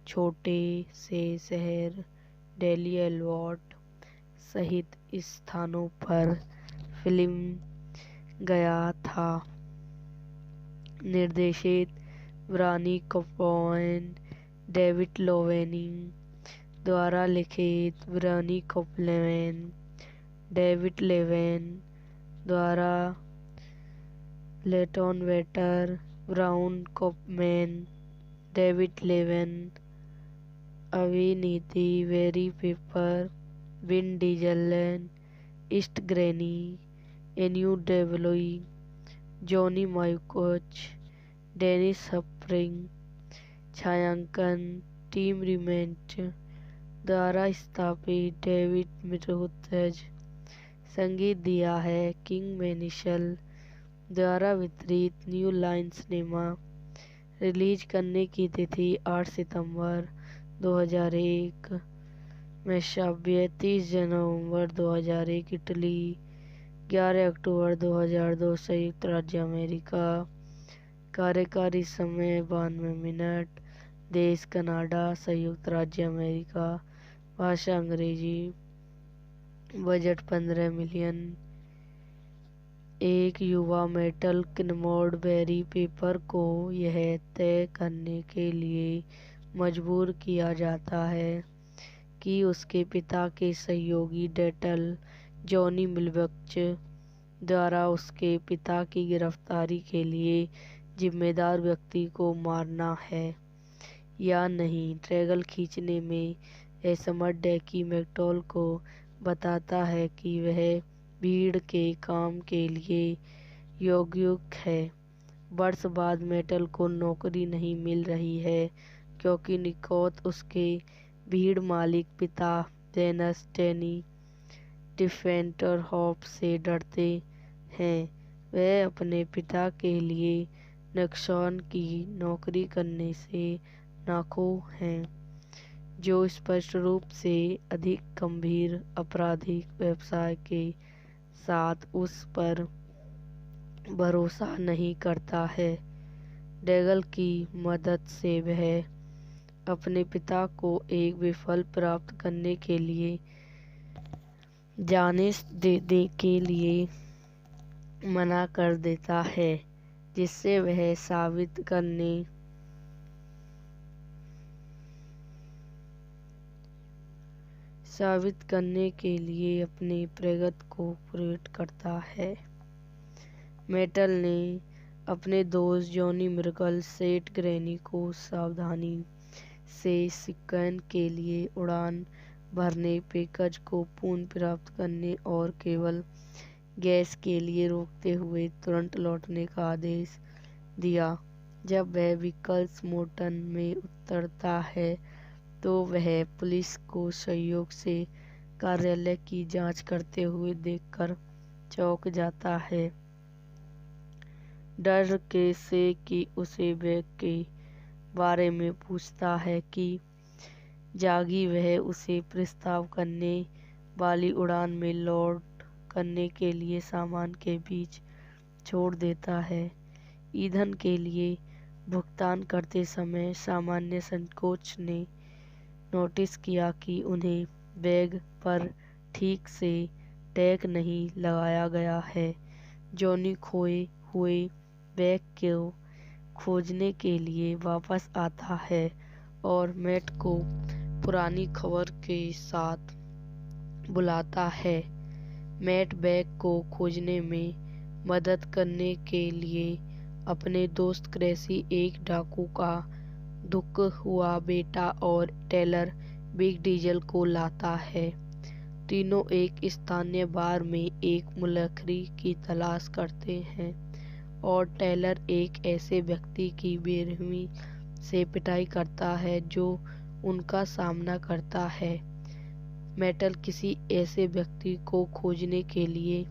छोटे से शहर डेली एल्बर्ट सहित स्थानों पर फिल्म गया था। निर्देशित ब्रानी कॉपलैंड, डेविड लोवेनिंग द्वारा लिखित ब्रानी कॉपलैंड, डेविड लेवेन द्वारा लेटन वेटर, ब्राउन कॉपमैन, डेविड लेवेन अभिनीति Barry Pepper, Vin Diesel, Seth Green, एन्यू Davoli, Johnny Malkovich, Dennis Hopper. छायांकन टीम रिमेंट द्वारा स्थापित डेविड मिरोथज। संगीत दिया है किंग मैनिशल द्वारा वितरित न्यू लाइन सिनेमा। रिलीज करने की तिथि 8 सितंबर 2001 में 30 नवंबर 2001 इटली, 11 अक्टूबर 2002 संयुक्त राज्य अमेरिका। कार्यकारी समय 92 मिनट। देश कनाडा, संयुक्त राज्य अमेरिका। भाषा अंग्रेजी। Budget 15 million. एक युवा मेटल किनमोड बेरी पेपर को यह तय करने के लिए मजबूर किया जाता है कि उसके पिता के सहयोगी डेटल जॉनी मिलवक्च द्वारा उसके पिता की गिरफ्तारी के लिए जिम्मेदार व्यक्ति को मारना है या नहीं। ट्रैगल खींचने में असमर्थ डेकी मैकटॉल को बताता है कि वह भीड़ के काम के लिए योग्य है। वर्ष बाद मेटल को नौकरी नहीं मिल रही है क्योंकि निकोत उसके भीड़ मालिक पिता डेनस टेनी डिफेंटर हॉप से डरते हैं। वह अपने पिता के लिए नुकसान की नौकरी करने से नाखुश हैं, जो स्पष्ट रूप से अधिक गंभीर आपराधिक व्यवसाय के साथ उस पर भरोसा नहीं करता है। डेगल की मदद से वह अपने पिता को एक विफल प्राप्त करने के लिए जाने देने के लिए मना कर देता है, जिससे वह साबित करने के लिए अपने प्रगति को प्रेरित करता है। मेटल ने अपने दोस्त जॉनी मिरकल सेट ग्रेनी को सावधानी से सिक्किम के लिए उड़ान भरने, पैकेज को पुनः प्राप्त करने और केवल गैस के लिए रोकते हुए तुरंत लौटने का आदेश दिया। जब वह विकल्समोटन में उतरता है तो वह पुलिस को सहयोग से कार्यालय की जांच करते हुए देखकर चौंक जाता है। डर के से कि उसे बैग के बारे में पूछता है कि जागी वह उसे प्रस्ताव करने वाली उड़ान में लोड करने के लिए सामान के बीच छोड़ देता है। ईंधन के लिए भुगतान करते समय सामान्य संकोच ने नोटिस किया कि उन्हें बैग पर ठीक से टैग नहीं लगाया गया है। जॉनी खोए हुए बैग को खोजने के लिए वापस आता है और मैट को पुरानी खबर के साथ बुलाता है। मैट बैग को खोजने में मदद करने के लिए अपने दोस्त क्रेसी, एक डाकू का दुख हुआ बेटा और टेलर बिग डीजल को लाता है। तीनों एक स्थानीय बार में एक मुलखरी की तलाश करते हैं और टेलर एक ऐसे व्यक्ति की बेरहमी से पिटाई करता है जो उनका सामना करता है। मेटल किसी ऐसे व्यक्ति को खोजने के लिए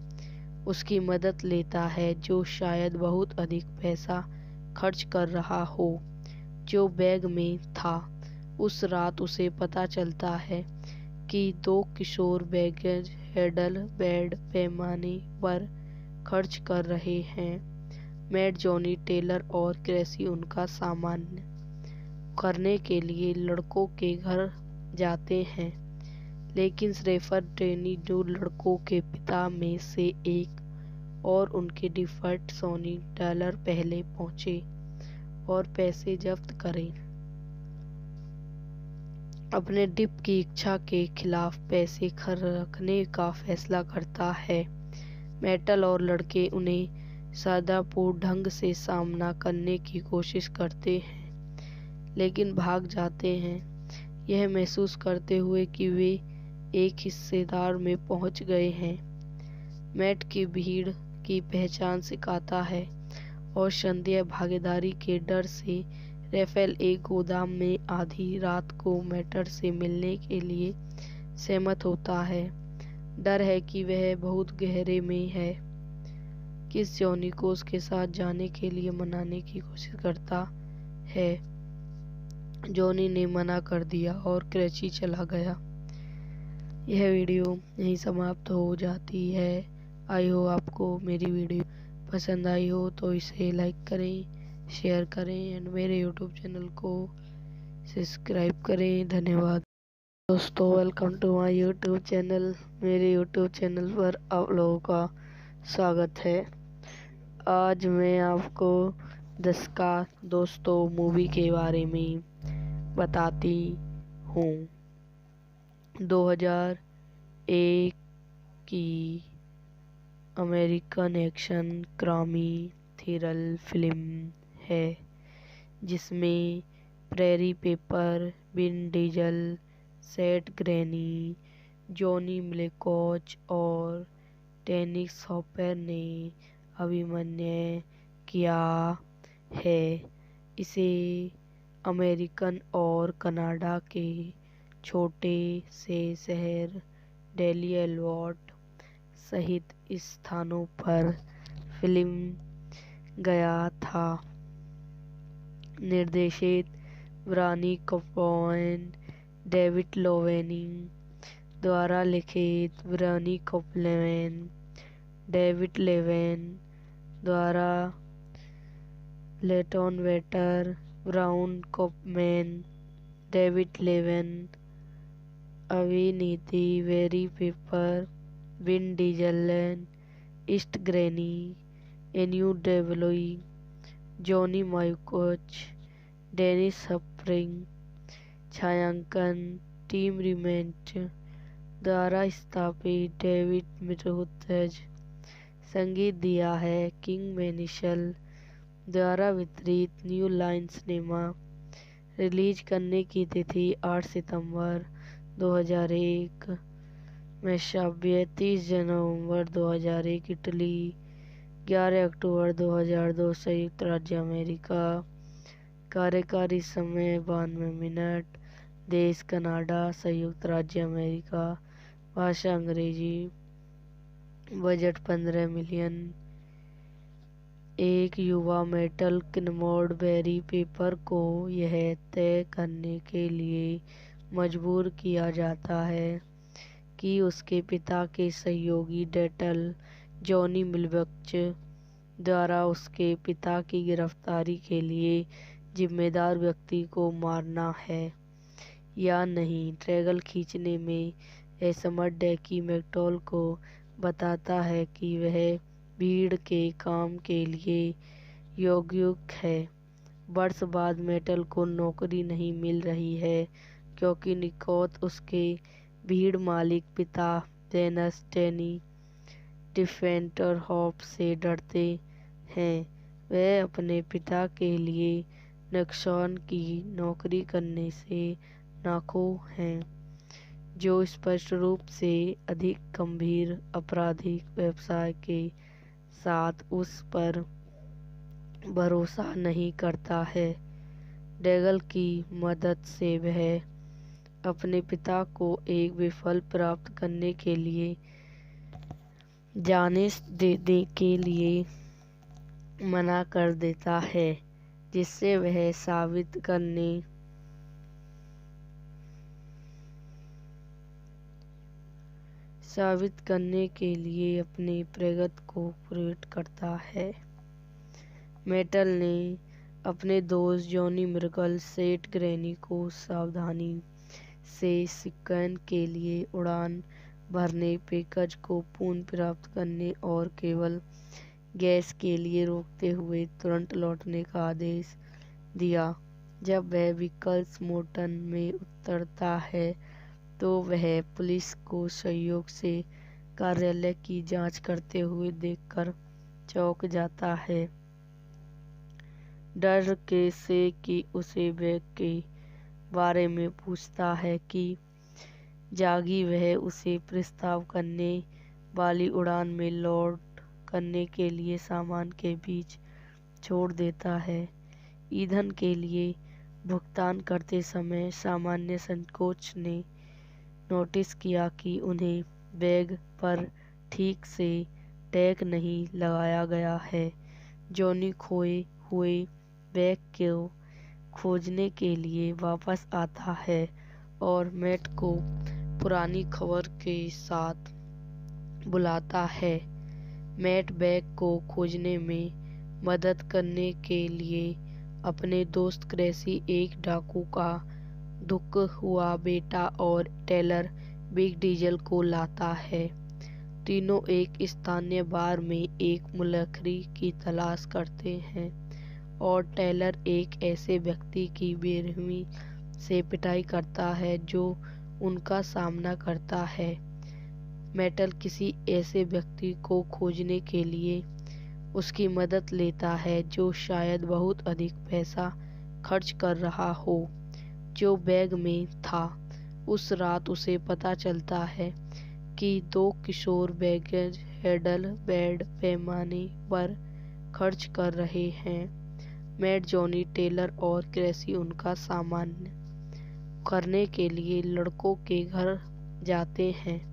उसकी मदद लेता है जो शायद बहुत अधिक पैसा खर्च कर रहा हो जो बैग में था। उस रात उसे पता चलता है कि 2 किशोर बैगेज हैंडल बड़े पैमाने पर खर्च कर रहे हैं। मैट, जॉनी, टेलर और क्रेसी उनका सामना करने के लिए लड़कों के घर जाते हैं, लेकिन शेफर डेनी, जो लड़कों के पिता में से एक और उनके डिफॉल्ट सोनी डॉलर पहले पहुंचे और पैसे जब्त करें, अपने डिप की इच्छा के खिलाफ पैसे रखने का फैसला करता है। मेटल और लड़के उन्हें सादापूर्ण ढंग से सामना करने की कोशिश करते हैं, लेकिन भाग जाते हैं, यह महसूस करते हुए कि वे एक हिस्सेदार में पहुंच गए हैं। मैट की भीड़ की पहचान सिखाता है और संदेह भागीदारी के डर से राफेल एक गोदाम में आधी रात को मैटर से मिलने के लिए सहमत होता है। डर है कि वह बहुत गहरे में है। किस जॉनी को उसके साथ जाने के लिए मनाने की कोशिश करता है। जॉनी ने मना कर दिया और क्रेची चला गया। यह वीडियो यहीं समाप्त हो जाती है। आई हो आपको मेरी वीडियो पसंद आई हो तो इसे लाइक करें, शेयर करें एंड मेरे यूट्यूब चैनल को सब्सक्राइब करें। धन्यवाद दोस्तों, welcome to my YouTube channel. मेरे यूट्यूब चैनल पर आप लोगों का स्वागत है। आज मैं आपको 10 का दोस्तों मूवी के बारे में बताती हूँ। 2001 की American action crime thriller film है जिसमें Barry Pepper, Vin Diesel, Seth Green, Johnny Malkovich और डेनिस हॉपर ने अभिनय किया है। इसे अमेरिकन और कनाडा के छोटे से शहर डेली एल्बर्ट सहित स्थानों पर फिल्म गया था। निर्देशित ब्रानी कॉपलैंड, डेविड लोवेनिंग द्वारा लिखित ब्रानी कॉपलैंड, डेविड लेवेन द्वारा लेटन वेटर, ब्राउन कॉपमैन, डेविड लेवेन अभिनीति Barry Pepper, Vin Diesel, Seth Green, एन्यू Davoli, Johnny Malkovich, Dennis Hopper. छायांकन टीम रिमेंट द्वारा स्थापित डेविड मिरोथज। संगीत दिया है किंग मैनिशल द्वारा वितरित न्यू लाइन सिनेमा। रिलीज करने की तिथि 8 सितंबर 2001 में श्राव्य, 30 नवंबर 2001 इटली, 11 अक्टूबर 2002 संयुक्त राज्य अमेरिका। कार्यकारी समय 92 मिनट। देश कनाडा, संयुक्त राज्य अमेरिका। भाषा अंग्रेजी। Budget 15 million. एक युवा मेटल किनमोड बेरी पेपर को यह तय करने के लिए मजबूर किया जाता है कि उसके पिता के सहयोगी डेटल जॉनी मिलवक्च द्वारा उसके पिता की गिरफ्तारी के लिए जिम्मेदार व्यक्ति को मारना है या नहीं। ट्रैगल खींचने में असमर्थ डेकी मैकटॉल को बताता है कि वह भीड़ के काम के लिए योग्य है। वर्ष बाद मेटल को नौकरी नहीं मिल रही है क्योंकि निकोथ उसके भीड़ मालिक पिता जेनस टेनी डिफेंटरहॉफ से डरते हैं। वह अपने पिता के लिए नक्सान की नौकरी करने से नाखुश हैं, जो स्पष्ट रूप से अधिक गंभीर आपराधिक व्यवसाय के साथ उस पर भरोसा नहीं करता है। डैगल की मदद से वह अपने पिता को एक विफल प्राप्त करने के लिए जाने देने के लिए मना कर देता है, जिससे वह साबित करने के लिए अपने प्रगति को प्रेरित करता है। मेटल ने अपने दोस्त जॉनी मिर्कल सेट ग्रैनी को सावधानी से सिक्कन के लिए उड़ान भरने, पैकेज को पुनः प्राप्त करने और केवल गैस के लिए रोकते हुए तुरंत लौटने का आदेश दिया। जब वह विकल्स मोटन में उतरता है तो वह पुलिस को सहयोग से कार्यालय की जांच करते हुए देखकर चौंक जाता है, डर के से कि उसे बैग के बारे में पूछता है कि जागी वह उसे प्रस्ताव करने वाली उड़ान में लोड करने के लिए सामान के बीच छोड़ देता है। ईंधन के लिए भुगतान करते समय सामान्य संकोच ने नोटिस किया कि उन्हें बैग पर ठीक से टैग नहीं लगाया गया है। जॉनी खोए हुए बैग को खोजने के लिए वापस आता है और मैट को पुरानी खबर के साथ बुलाता है। मैट बैग को खोजने में मदद करने के लिए अपने दोस्त क्रेसी, एक डाकू का दुख हुआ बेटा और टेलर बिग डीजल को लाता है। तीनों एक स्थानीय बार में एक मुलखरी की तलाश करते हैं और टेलर एक ऐसे व्यक्ति की बेरहमी से पिटाई करता है जो उनका सामना करता है। मेटल किसी ऐसे व्यक्ति को खोजने के लिए उसकी मदद लेता है जो शायद बहुत अधिक पैसा खर्च कर रहा हो, जो बैग में था। उस रात उसे पता चलता है कि 2 किशोर बैगेज हैंडल बड़े पैमाने पर खर्च कर रहे हैं। मैट, जॉनी, टेलर और क्रेसी उनका सामना करने के लिए लड़कों के घर जाते हैं,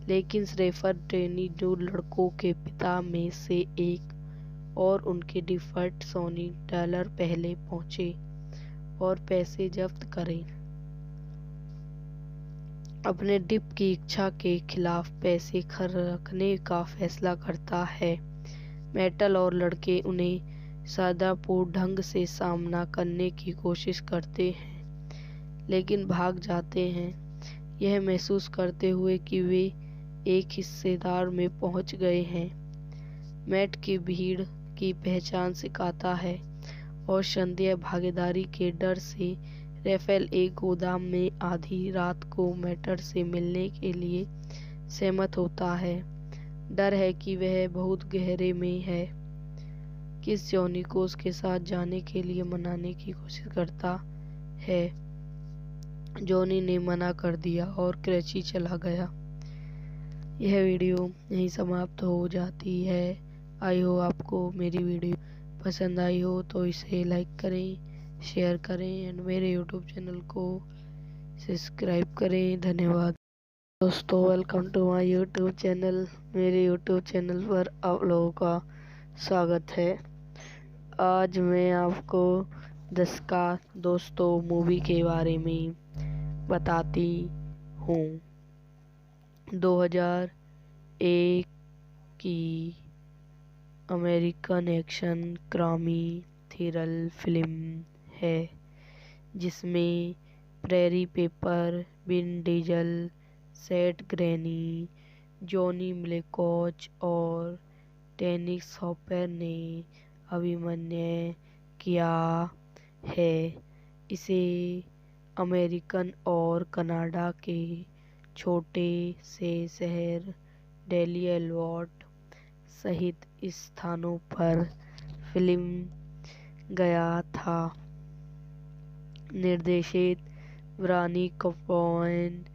लेकिन शेफर टेनी, जो लड़कों के पिता में से एक और उनके डिफॉल्ट सोनी टेलर पहले पहुंचे और पैसे जब्त करें। अपने डिप की इच्छा के खिलाफ पैसे रखने का फैसला करता है। मेटल और लड़के उन्हें सादापूर्ण ढंग से सामना करने की कोशिश करते हैं, लेकिन भाग जाते हैं, यह महसूस करते हुए कि वे एक हिस्सेदार में पहुंच गए हैं। मैट की भीड़ की पहचान सिखाता है और संदेह भागीदारी के डर से राफेल एक गोदाम में आधी रात को मेटर से मिलने के लिए सहमत होता है। डर है कि वह बहुत गहरे में है। किस जॉनी को उसके साथ जाने के लिए मनाने की कोशिश करता है। जॉनी ने मना कर दिया और कराची चला गया। यह वीडियो यहीं समाप्त हो जाती है। आई हो आपको मेरी वीडियो पसंद आई हो तो इसे लाइक करें, शेयर करें एंड मेरे यूट्यूब चैनल को सब्सक्राइब करें। धन्यवाद दोस्तों, welcome to my YouTube channel. मेरे यूट्यूब चैनल पर आप लोगों का स्वागत है। आज मैं आपको दशका दोस्तों मूवी के बारे में बताती हूँ। 2001 की American action crime thriller film है जिसमें Barry Pepper, Vin Diesel, Seth Green, Johnny Malkovich और डेनिस हॉपर ने अभिनय किया है। इसे अमेरिकन और कनाडा के छोटे से शहर डेली एल्बर्ट सहित स्थानों पर फिल्म गया था। निर्देशित ब्रानी कॉपलैंड,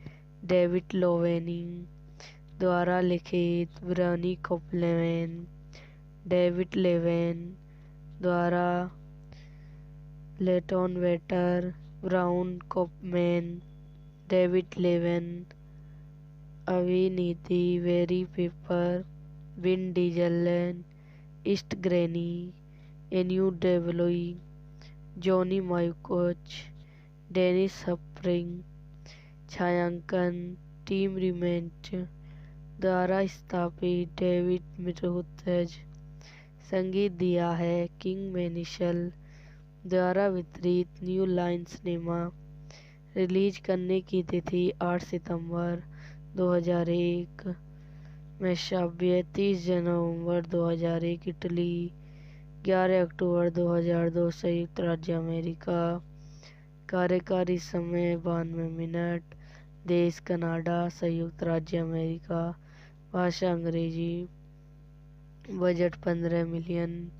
डेविड लोवेनी द्वारा लिखित ब्रानी कॉपलैंड, डेविड लेवेन द्वारा लेटन वेटर, ब्राउन कॉपमैन, डेविड लेवेन अभिनीति Barry Pepper, Vin Diesel, Seth Green, एन्यू Davoli, Johnny Malkovich, Dennis Hopper. छायांकन टीम रिमेंट द्वारा स्थापित डेविड मिरोथज। संगीत दिया है किंग मैनिशल द्वारा वितरित न्यू लाइन सिनेमा। रिलीज करने की तिथि 8 सितंबर 2001 में 30 नवंबर 2001 इटली, 11 अक्टूबर 2002 संयुक्त राज्य अमेरिका। कार्यकारी समय 92 मिनट। देश कनाडा, संयुक्त राज्य अमेरिका। भाषा अंग्रेजी। Budget 15 million.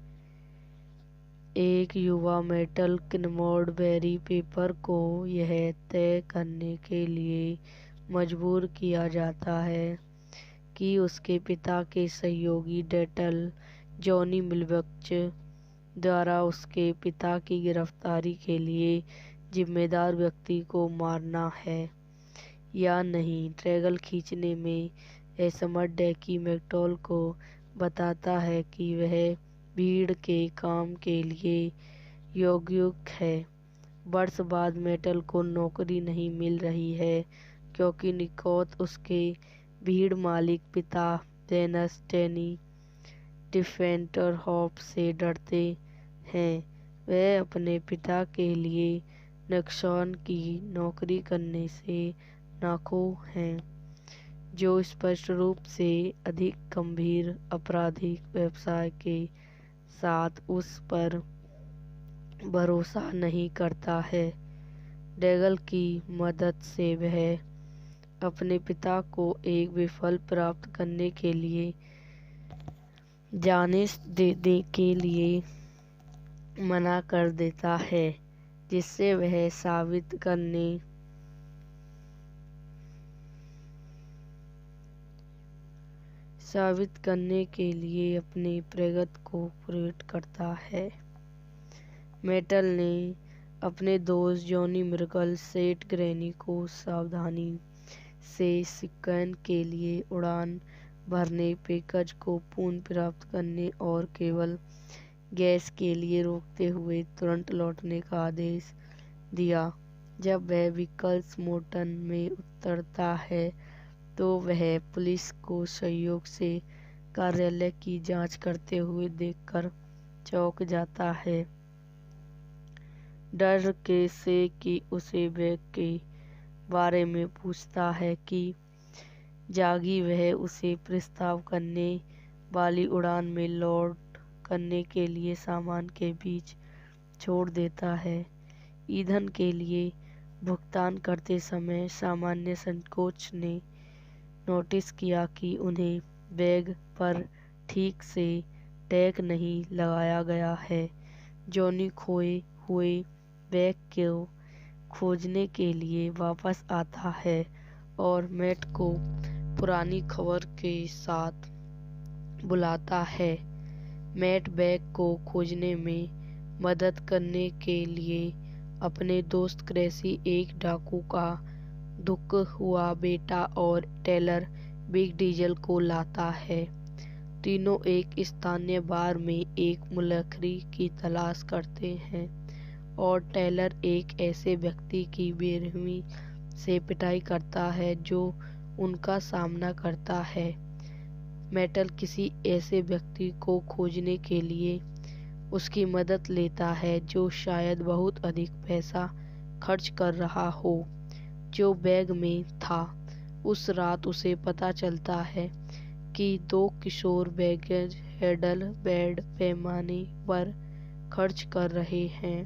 एक युवा मेटल किनमोड बेरी पेपर को यह तय करने के लिए मजबूर किया जाता है कि उसके पिता के सहयोगी डेटल जॉनी मिलवक्च द्वारा उसके पिता की गिरफ्तारी के लिए जिम्मेदार व्यक्ति को मारना है या नहीं। ट्रैगल खींचने में एसमट डेकी मैकटॉल को बताता है कि वह भीड़ के काम के लिए योग्य है। वर्ष बाद मेटल को नौकरी नहीं मिल रही है क्योंकि निकोथ उसके भीड़ मालिक पिता डेनस डैनी डिफेंटर हॉप से डरते हैं। वह अपने पिता के लिए नक्सान की नौकरी करने से नाखुश हैं, जो स्पष्ट रूप से अधिक गंभीर आपराधिक व्यवसाय के साथ उस पर भरोसा नहीं करता है। डेगल की मदद से वह अपने पिता को एक विफल प्राप्त करने के लिए जाने देने के लिए मना कर देता है, जिससे वह साबित करने के लिए अपनी प्रगति को प्रकट करता है। मेटल ने अपने दोस्त जॉनी मिर्गल सेट ग्रेनी को सावधानी से स्कैन के लिए उड़ान भरने, पैकेज को पुनः प्राप्त करने और केवल गैस के लिए रोकते हुए तुरंत लौटने का आदेश दिया। जब वह विकल्स मोटन में उतरता है तो वह पुलिस को सहयोग से कार्यालय की जांच करते हुए देखकर चौंक जाता है, डर के से कि उसे बैग के बारे में पूछता है कि जागी वह उसे प्रस्ताव करने वाली उड़ान में लोड करने के लिए सामान के बीच छोड़ देता है। ईंधन के लिए भुगतान करते समय सामान्य संकोच ने नोटिस किया कि उन्हें बैग पर ठीक से टैग नहीं लगाया गया है। जॉनी खोए हुए बैग को खोजने के लिए वापस आता है और मैट को पुरानी खबर के साथ बुलाता है। मैट बैग को खोजने में मदद करने के लिए अपने दोस्त क्रेसी, एक डाकू का दुख हुआ बेटा और टेलर बिग डीजल को लाता है। तीनों एक स्थानीय बार में एक मुलखरी की तलाश करते हैं और टेलर एक ऐसे व्यक्ति की बेरहमी से पिटाई करता है जो उनका सामना करता है। मेटल किसी ऐसे व्यक्ति को खोजने के लिए उसकी मदद लेता है जो शायद बहुत अधिक पैसा खर्च कर रहा हो जो बैग में था। उस रात उसे पता चलता है कि 2 किशोर बैगेज हैंडल बड़े पैमाने पर खर्च कर रहे हैं।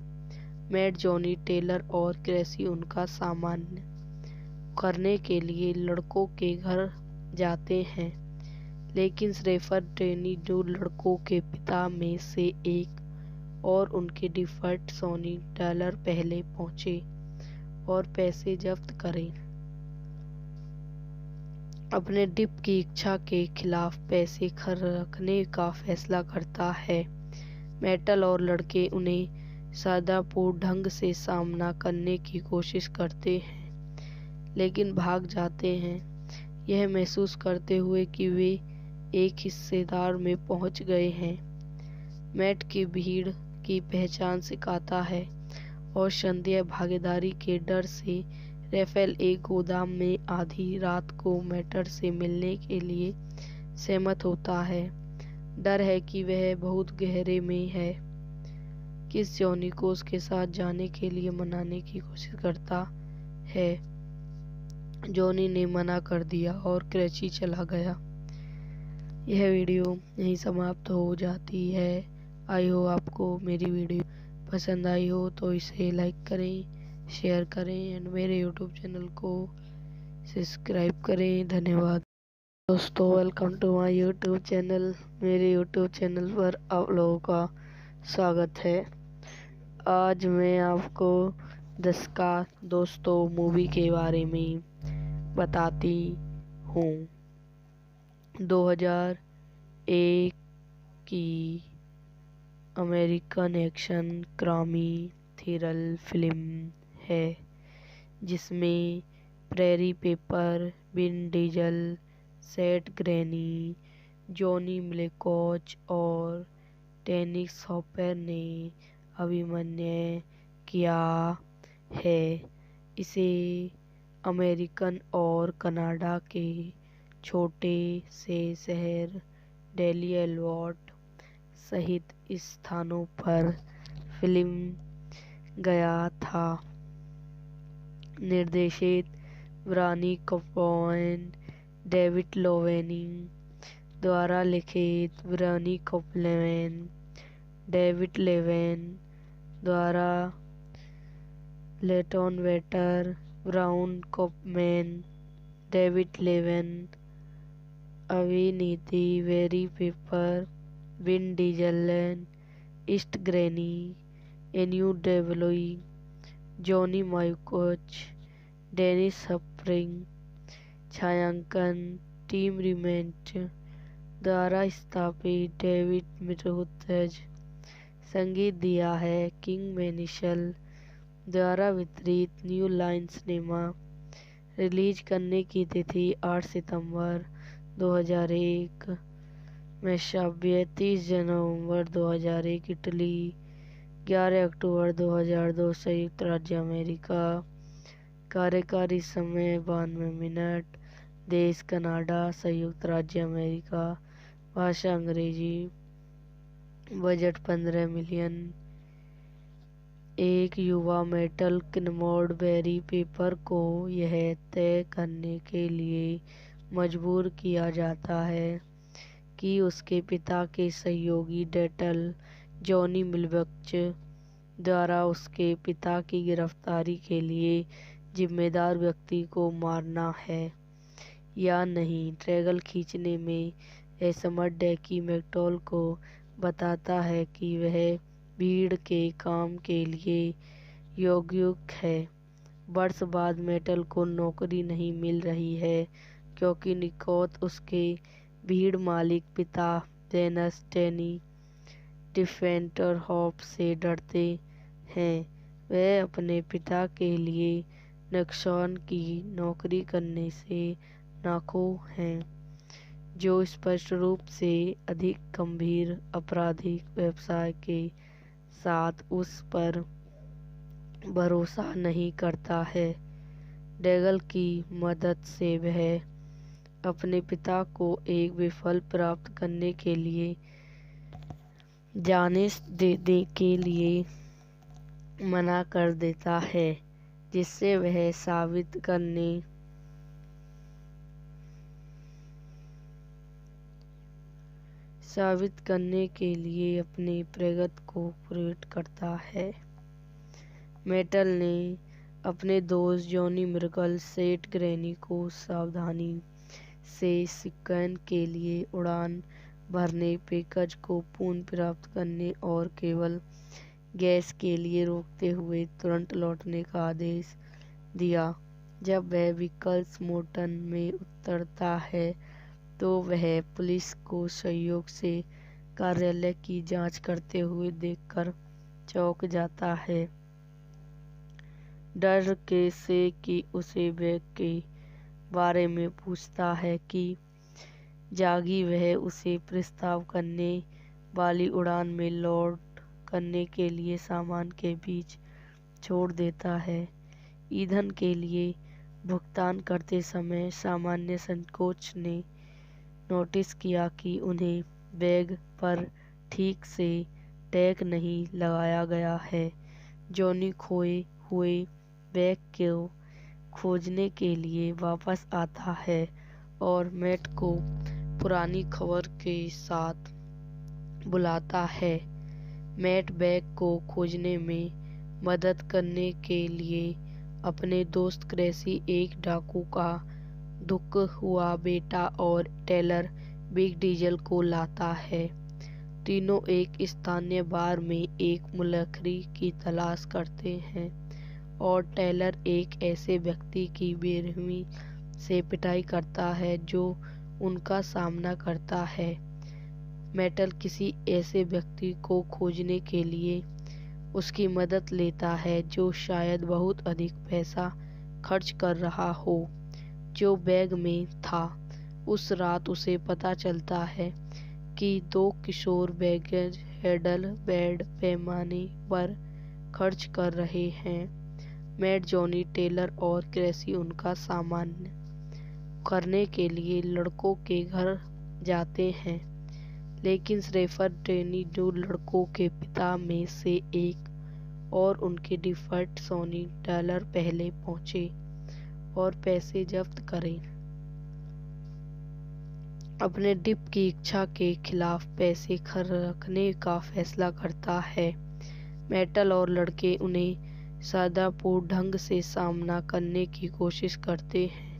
मैट, जॉनी, टेलर और क्रेसी उनका सामान करने के लिए लड़कों के घर जाते हैं, लेकिन श्रेफर डेनी, जो लड़कों के पिता में से एक और उनके डिफॉल्ट सोनी टेलर पहले पहुंचे और पैसे जब्त करें। अपने डिप की इच्छा के खिलाफ पैसे रखने का फैसला करता है। मेटल और लड़के उन्हें सादापूर्ण ढंग से सामना करने की कोशिश करते हैं, लेकिन भाग जाते हैं, यह महसूस करते हुए कि वे एक हिस्सेदार में पहुंच गए हैं। मैट की भीड़ की पहचान सिखाता है और संदेह भागीदारी के डर से राफेल एक गोदाम में आधी रात को मैटर से मिलने के लिए सहमत होता है। डर है कि वह बहुत गहरे में है। किस जॉनी को उसके साथ जाने के लिए मनाने की कोशिश करता है। जॉनी ने मना कर दिया और क्रेची चला गया। यह वीडियो यहीं समाप्त हो जाती है। आई हो आपको मेरी वीडियो पसंद आई हो तो इसे लाइक करें, शेयर करें एंड मेरे यूट्यूब चैनल को सब्सक्राइब करें। धन्यवाद दोस्तों, welcome to my YouTube channel. मेरे यूट्यूब चैनल पर आप लोगों का स्वागत है। आज मैं आपको दशका दोस्तों मूवी के बारे में बताती हूँ। 2001 की American action crime thriller film है जिसमें Barry Pepper, Vin Diesel, Seth Green, Johnny Malkovich और डेनिस हॉपर ने अभिनय किया है। इसे अमेरिकन और कनाडा के छोटे से शहर डेली एल्बर्ट सहित स्थानों पर फिल्म गया था। निर्देशित ब्रानी कॉपलैंड, डेविड लोवेनी द्वारा लिखित ब्रानी कॉपलैंड, डेविड लेवेन द्वारा लेटन वेटर, ब्राउन कॉपमैन, डेविड लेवेन अभिनीति, Barry Pepper, Vin Diesel, Seth Green, एन्यू Davoli, Johnny Malkovich, Dennis Hopper. छायांकन टीम रिमेंट द्वारा स्थापित डेविड मिरोथज। संगीत दिया है किंग मैनिशल द्वारा वितरित न्यू लाइन सिनेमा। रिलीज करने की तिथि 8 सितंबर 2001 में, 30 नवंबर 2001 इटली, 11 अक्टूबर 2002 संयुक्त राज्य अमेरिका। कार्यकारी समय 92 मिनट। देश कनाडा, संयुक्त राज्य अमेरिका। भाषा अंग्रेजी। Budget 15 million. एक युवा मेटल किनमोड बेरी पेपर को यह तय करने के लिए मजबूर किया जाता है कि उसके पिता के सहयोगी डेटल जॉनी मिलवक्च द्वारा उसके पिता की गिरफ्तारी के लिए जिम्मेदार व्यक्ति को मारना है या नहीं। ट्रैगल खींचने में असमर्थ डेकी मैकटॉल को बताता है कि वह भीड़ के काम के लिए योग्य है। वर्ष बाद मेटल को नौकरी नहीं मिल रही है क्योंकि निकोथ उसके भीड़ मालिक पिता जेनस डैनी डिफेंटरहॉफ से डरते हैं। वह अपने पिता के लिए नक्सॉन की नौकरी करने से नाखुश हैं, जो स्पष्ट रूप से अधिक गंभीर आपराधिक व्यवसाय के साथ उस पर भरोसा नहीं करता है। डैगल की मदद से वह अपने पिता को एक विफल प्राप्त करने के लिए जाने देने के लिए मना कर देता है, जिससे वह साबित करने के लिए अपनी प्रगति को प्रकट करता है। मेटल ने अपने दोस्त जॉनी मिर्कल सेट ग्रैनी को सावधानी से शिकायत के लिए उड़ान भरने, पैकेज को पुनः प्राप्त करने और केवल गैस के लिए रोकते हुए तुरंत लौटने का आदेश दिया। जब वह विकल्स मोटन में उतरता है तो वह पुलिस को सहयोग से कार्यालय की जांच करते हुए देखकर चौंक जाता है, डर के से कि उसे बैग के बारे में पूछता है कि जागी वह उसे प्रस्ताव करने वाली उड़ान में लोड करने के लिए सामान के बीच छोड़ देता है। ईंधन के लिए भुगतान करते समय सामान्य संकोच ने नोटिस किया कि उन्हें बैग पर ठीक से टैग नहीं लगाया गया है। जॉनी खोए हुए बैग को खोजने के लिए वापस आता है और मैट को पुरानी खबर के साथ बुलाता है। मैट बैग को खोजने में मदद करने के लिए अपने दोस्त क्रेसी, एक डाकू का दुख हुआ बेटा और टेलर बिग डीजल को लाता है। तीनों एक स्थानीय बार में एक मुलखरी की तलाश करते हैं और टेलर एक ऐसे व्यक्ति की बेरहमी से पिटाई करता है जो उनका सामना करता है। मेटल किसी ऐसे व्यक्ति को खोजने के लिए उसकी मदद लेता है जो शायद बहुत अधिक पैसा खर्च कर रहा हो, जो बैग में था। उस रात उसे पता चलता है कि दो किशोर बैगेज हैंडल बड़े पैमाने पर खर्च कर रहे हैं। मैट, जॉनी, टेलर और क्रेसी उनका सामना करने के लिए लड़कों के घर जाते हैं, लेकिन शेफर डैनी, जो लड़कों के पिता में से एक और उनके डिफॉल्ट सोनी डॉलर पहले पहुंचे और पैसे जब्त करें, अपने डिप की इच्छा के खिलाफ पैसे रखने का फैसला करता है। मेटल और लड़के उन्हें सादापूर्ण ढंग से सामना करने की कोशिश करते हैं,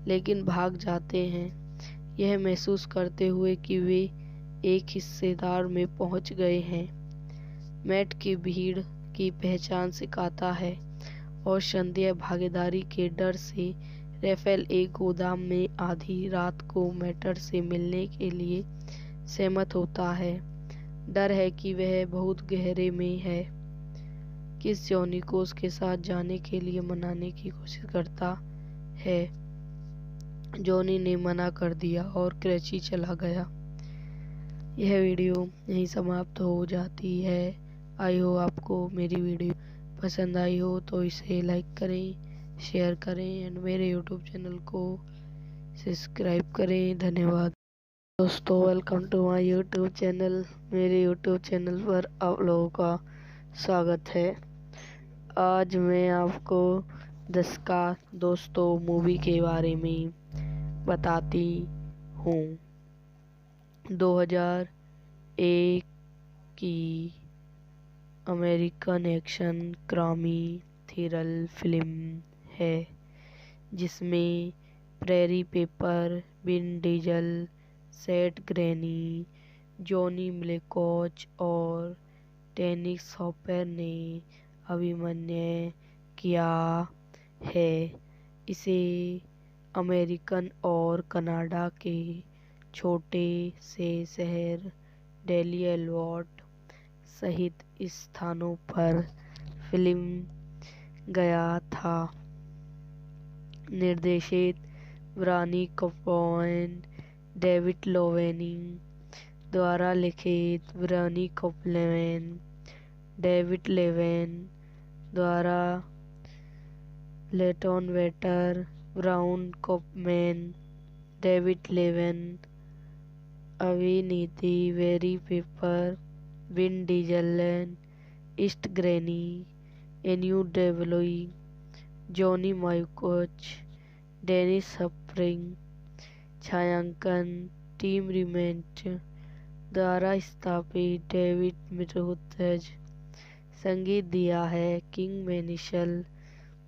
लेकिन भाग जाते हैं, यह महसूस करते हुए कि वे एक हिस्सेदार में पहुंच गए हैं। मैट की भीड़ की पहचान सिखाता है और संदेह भागीदारी के डर से राफेल एक गोदाम में आधी रात को मेटर से मिलने के लिए सहमत होता है। डर है कि वह बहुत गहरे में है। किस जॉनी को उसके साथ जाने के लिए मनाने की कोशिश करता है। जॉनी ने मना कर दिया और क्रेची चला गया। यह वीडियो यहीं समाप्त हो जाती है। आई हो आपको मेरी वीडियो पसंद आई हो तो इसे लाइक करें, शेयर करें एंड मेरे यूट्यूब चैनल को सब्सक्राइब करें। धन्यवाद दोस्तों, welcome to my YouTube channel. मेरे यूट्यूब चैनल पर आप लोगों का स्वागत है। आज मैं आपको 10 का दोस्तों मूवी के बारे में बताती हूँ। 2001 की American action crime thriller film है, जिसमें Barry Pepper, Vin Diesel, Seth Green, Johnny Malkovich और डेनिस हॉपर ने अभिनय किया है। इसे अमेरिकन और कनाडा के छोटे से शहर दिल्ली एल्बर्ट सहित स्थानों पर फिल्म गया था। निर्देशित ब्रानी कॉपलैंड, डेविड लोवेनिंग द्वारा लिखित ब्रानी कॉपलैंड, डेविड लेवेन द्वारा लेटन वेटर, ब्राउन कॉपमैन, डेविड लेवेन, अविनीति Barry Pepper, Vin Diesel, Seth Green, एन्यू Davoli, Johnny Malkovich, Dennis Hopper, छायांकन टीम रिमेंट द्वारा स्थापित डेविड मिरोथज, संगीत दिया है किंग मैनिशल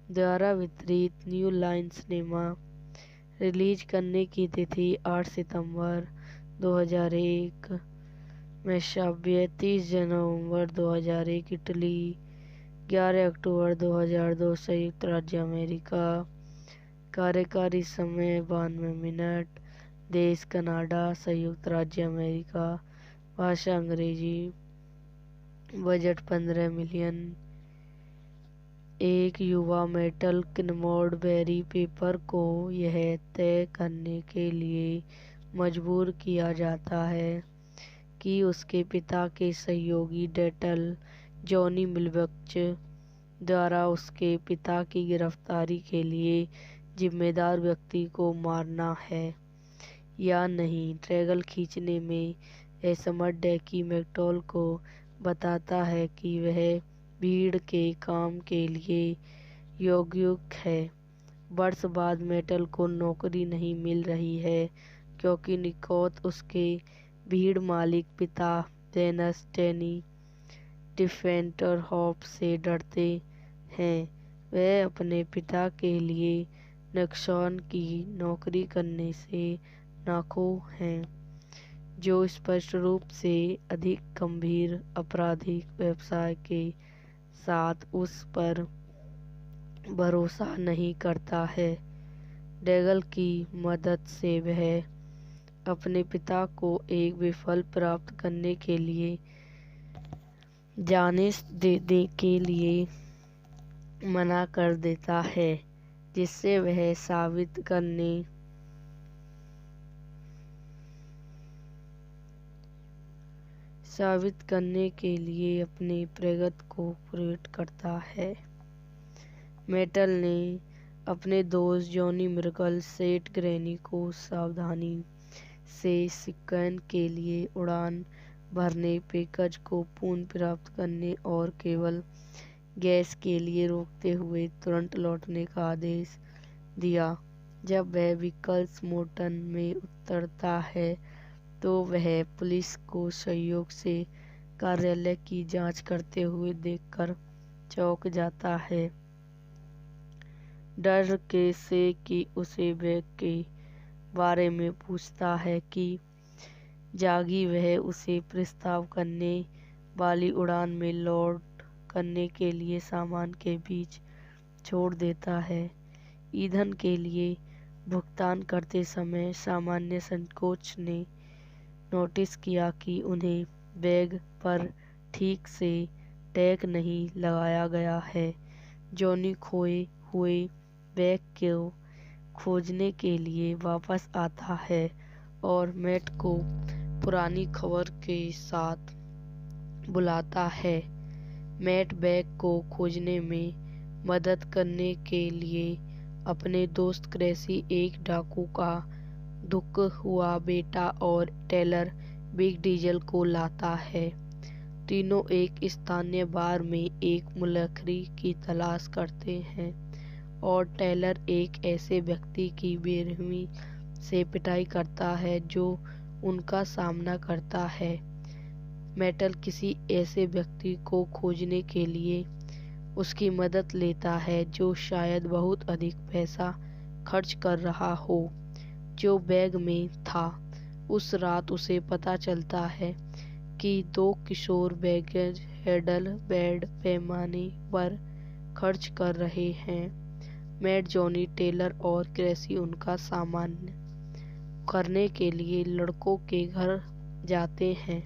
द्वारा वितरित न्यू लाइन सिनेमा। रिलीज करने की तिथि 8 सितंबर 2001 में 30 नवंबर 2001 इटली, 11 अक्टूबर 2002 संयुक्त राज्य अमेरिका। कार्यकारी समय 92 मिनट। देश कनाडा, संयुक्त राज्य अमेरिका। भाषा अंग्रेजी। Budget 15 million. एक युवा मेटल किनमोड बेरी पेपर को यह तय करने के लिए मजबूर किया जाता है कि उसके पिता के सहयोगी डेटल जॉनी मिलबक्च द्वारा उसके पिता की गिरफ्तारी के लिए जिम्मेदार व्यक्ति को मारना है या नहीं। ट्रैगल खींचने में असमर्थ डेकी मैकटॉल को बताता है कि वह भीड़ के काम के लिए योग्य है। वर्ष बाद मेटल को नौकरी नहीं मिल रही है क्योंकि निकोथ उसके भीड़ मालिक पिता डेनस डेनी डिफेंटर हॉप से डरते हैं। वह अपने पिता के लिए नक्सान की नौकरी करने से नाखुश हैं, जो स्पष्ट रूप से अधिक गंभीर आपराधिक व्यवसाय के साथ उस पर भरोसा नहीं करता है। डेगल की मदद से वह अपने पिता को एक विफल प्राप्त करने के लिए जाने देने के लिए मना कर देता है, जिससे वह साबित करने के लिए अपने प्रगति को प्रेरित करता है। मेटल ने अपने दोस्त जॉनी मिर्कल सेट ग्रेनी को सावधानी से सिक्वेन के लिए उड़ान भरने, पैकेज को पुनः प्राप्त करने और केवल गैस के लिए रोकते हुए तुरंत लौटने का आदेश दिया। जब वह विकल्स मोटन में उतरता है तो वह पुलिस को सहयोग से कार्यालय की जांच करते हुए देखकर चौंक जाता है, डर के से कि उसे बैग के बारे में पूछता है कि जागी वह उसे प्रस्ताव करने वाली उड़ान में लोड करने के लिए सामान के बीच छोड़ देता है। ईंधन के लिए भुगतान करते समय सामान्य संकोच ने नोटिस किया कि उन्हें बैग पर ठीक से टैग नहीं लगाया गया है। जॉनी खोए हुए बैग को खोजने के लिए वापस आता है और मैट को पुरानी खबर के साथ बुलाता है। मैट बैग को खोजने में मदद करने के लिए अपने दोस्त क्रेसी, एक डाकू का दुख हुआ बेटा और टेलर बिग डीजल को लाता है। तीनों एक स्थानीय बार में एक मुलखरी की तलाश करते हैं और टेलर एक ऐसे व्यक्ति की बेरहमी से पिटाई करता है जो उनका सामना करता है। मेटल किसी ऐसे व्यक्ति को खोजने के लिए उसकी मदद लेता है जो शायद बहुत अधिक पैसा खर्च कर रहा हो, जो बैग में था। उस रात उसे पता चलता है कि 2 किशोर बैगेज हैंडल बड़े पैमाने पर खर्च कर रहे हैं। मैट, जॉनी, टेलर और क्रेसी उनका सामना करने के लिए लड़कों के घर जाते हैं,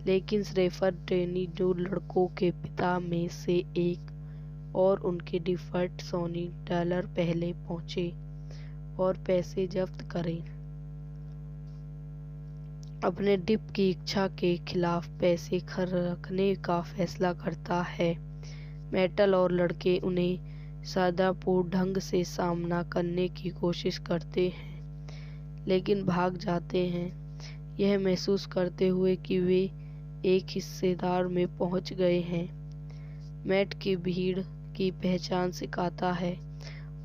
लेकिन शेफर डैनी, जो लड़कों के पिता में से एक और उनके डिफॉल्ट सोनी टेलर पहले पहुंचे और पैसे जब्त करें। अपने डिप की इच्छा के खिलाफ पैसे रखने का फैसला करता है। मेटल और लड़के उन्हें सादापूर्ण ढंग से सामना करने की कोशिश करते हैं, लेकिन भाग जाते हैं, यह महसूस करते हुए कि वे एक हिस्सेदार में पहुंच गए हैं। मैट की भीड़ की पहचान सिखाता है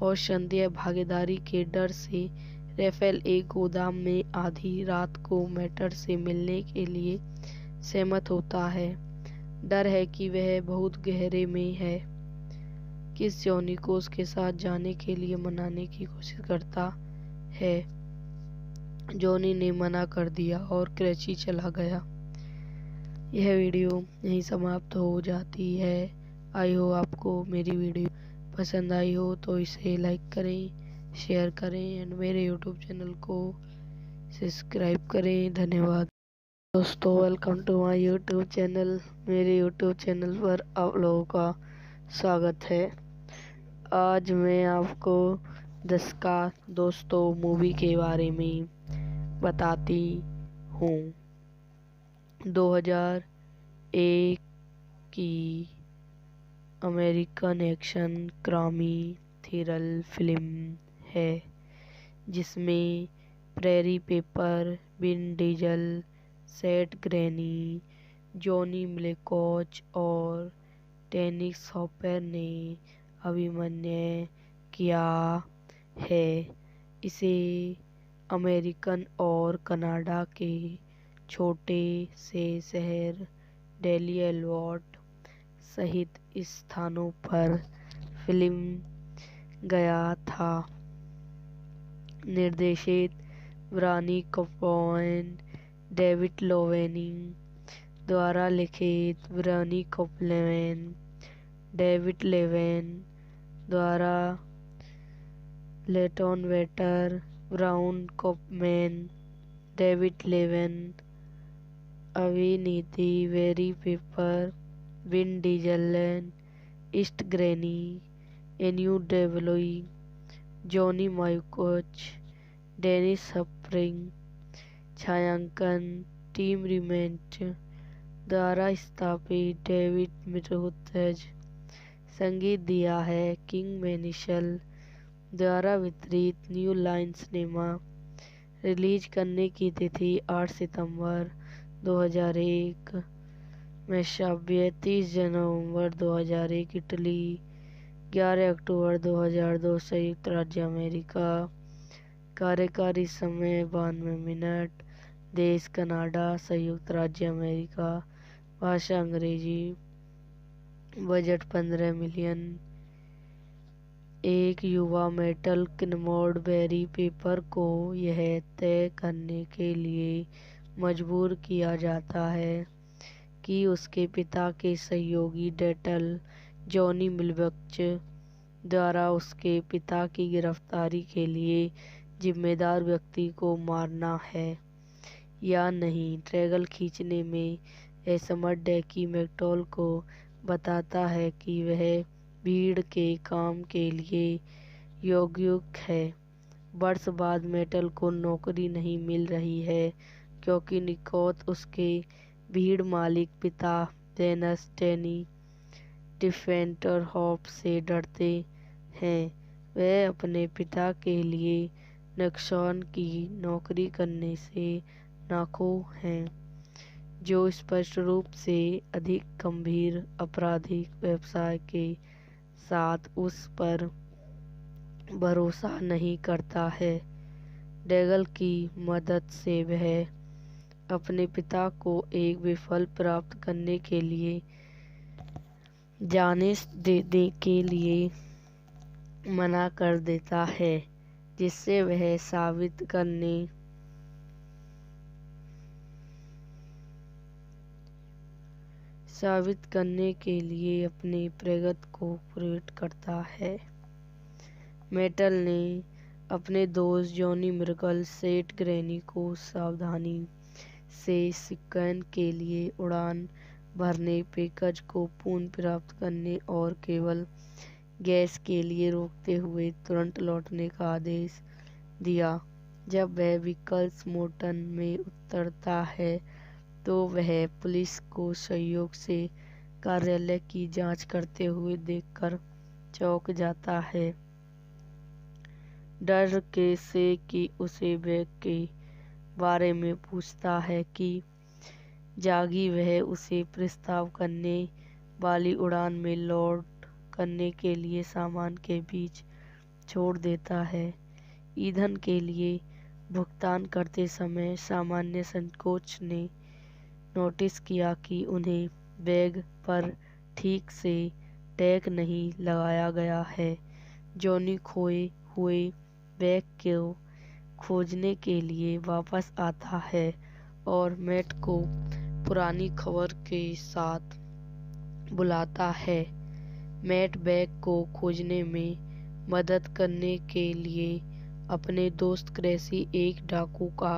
और संदेह भागीदारी के डर से राफेल एक गोदाम में आधी रात को मैटर से मिलने के लिए सहमत होता है। डर है कि वह बहुत गहरे में है। किस जॉनी को उसके साथ जाने के लिए मनाने की कोशिश करता है। जॉनी ने मना कर दिया और क्रेची चला गया। यह वीडियो यहीं समाप्त हो जाती है। आई हो आपको मेरी वीडियो पसंद आई हो तो इसे लाइक करें, शेयर करें एंड मेरे यूट्यूब चैनल को सब्सक्राइब करें। धन्यवाद दोस्तों, welcome to my YouTube channel. मेरे यूट्यूब चैनल पर आप लोगों का स्वागत है। आज मैं आपको 10 का दोस्तों मूवी के बारे में बताती हूँ। 2001 की American action crime thriller film है, जिसमें Barry Pepper, Vin Diesel, Seth Green, Johnny Malkovich और डेनिस हॉपर ने अभिनय किया है। इसे अमेरिकन और कनाडा के छोटे से शहर डेली एल्बर्ट सहित स्थानों पर फिल्म गया था। निर्देशित ब्रानी कॉपलैंड, डेविड लोवेनिंग द्वारा लिखित ब्रानी कॉपलैंड, डेविड लेवेन द्वारा लेटन वेटर, ब्राउन कॉपमैन, डेविड लेवेन अभिनीति Barry Pepper, Vin Diesel, Seth Green, एन्यू Davoli, Johnny Malkovich, Dennis Hopper. छायांकन टीम रिमेंट द्वारा स्थापित डेविड मिरोज। संगीत दिया है किंग मैनिशल द्वारा वितरित न्यू लाइन सिनेमा। रिलीज करने की तिथि 8 सितंबर 2001 में 30 नवंबर 2001 इटली, 11 अक्टूबर 2002 संयुक्त राज्य अमेरिका। कार्यकारी समय 92 मिनट। देश कनाडा, संयुक्त राज्य अमेरिका। भाषा अंग्रेजी। Budget 15 million. एक युवा मेटल किनमोड बेरी पेपर को यह तय करने के लिए मजबूर किया जाता है कि उसके पिता के सहयोगी डेटल जॉनी मिलबक्च द्वारा उसके पिता की गिरफ्तारी के लिए जिम्मेदार व्यक्ति को मारना है या नहीं। ट्रैगल खींचने में असमर्थ डेकी मैकटॉल को बताता है कि वह भीड़ के काम के लिए योग्य है। वर्ष बाद मेटल को नौकरी नहीं मिल रही है क्योंकि निकोत उसके भीड़ मालिक पिता डेनस डैनी डिफेंटर हॉप से डरते हैं। वह अपने पिता के लिए नुकसान की नौकरी करने से नाखुश हैं, जो स्पष्ट रूप से अधिक गंभीर आपराधिक व्यवसाय के साथ उस पर भरोसा नहीं करता है। डेगल की मदद से वह अपने पिता को एक विफल प्राप्त करने के लिए जाने देने के लिए मना कर देता है, जिससे वह साबित करने के लिए अपने प्रगति को प्रेरित करता है। मेटल ने अपने दोस्त जॉनी मिर्कल सेठ ग्रैनी को सावधानी से सिक्कन के लिए उड़ान भरने, पैकेज को पुनः प्राप्त करने और केवल गैस के लिए रोकते हुए तुरंत लौटने का आदेश दिया। जब वह विकल्स मोटन में उतरता है तो वह पुलिस को सहयोग से कार्यालय की जांच करते हुए देखकर चौंक जाता है। डर के से कि उसे बैग के बारे में पूछता है कि जागी वह उसे प्रस्ताव करने वाली उड़ान में लोड करने के लिए सामान के बीच छोड़ देता है। ईंधन के लिए भुगतान करते समय सामान्य संकोच ने नोटिस किया कि उन्हें बैग पर ठीक से टैग नहीं लगाया गया है। जॉनी खोए हुए बैग को खोजने के लिए वापस आता है और मैट को पुरानी खबर के साथ बुलाता है। मैट बैग को खोजने में मदद करने के लिए अपने दोस्त क्रेसी, एक डाकू का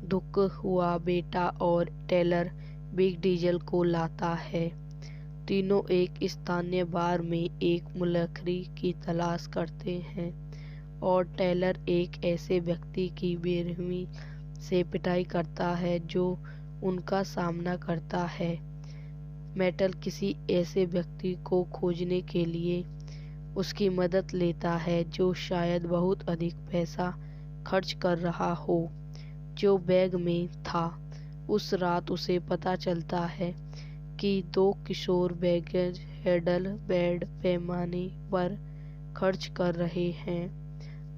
दुख हुआ बेटा और टेलर बिग डीजल को लाता है। तीनों एक स्थानीय बार में एक मुलखरी की तलाश करते हैं और टेलर एक ऐसे व्यक्ति की बेरहमी से पिटाई करता है जो उनका सामना करता है। मेटल किसी ऐसे व्यक्ति को खोजने के लिए उसकी मदद लेता है जो शायद बहुत अधिक पैसा खर्च कर रहा हो जो बैग में था। उस रात उसे पता चलता है कि 2 किशोर बैगेज हैंडल बेड पैमाने पर खर्च कर रहे हैं।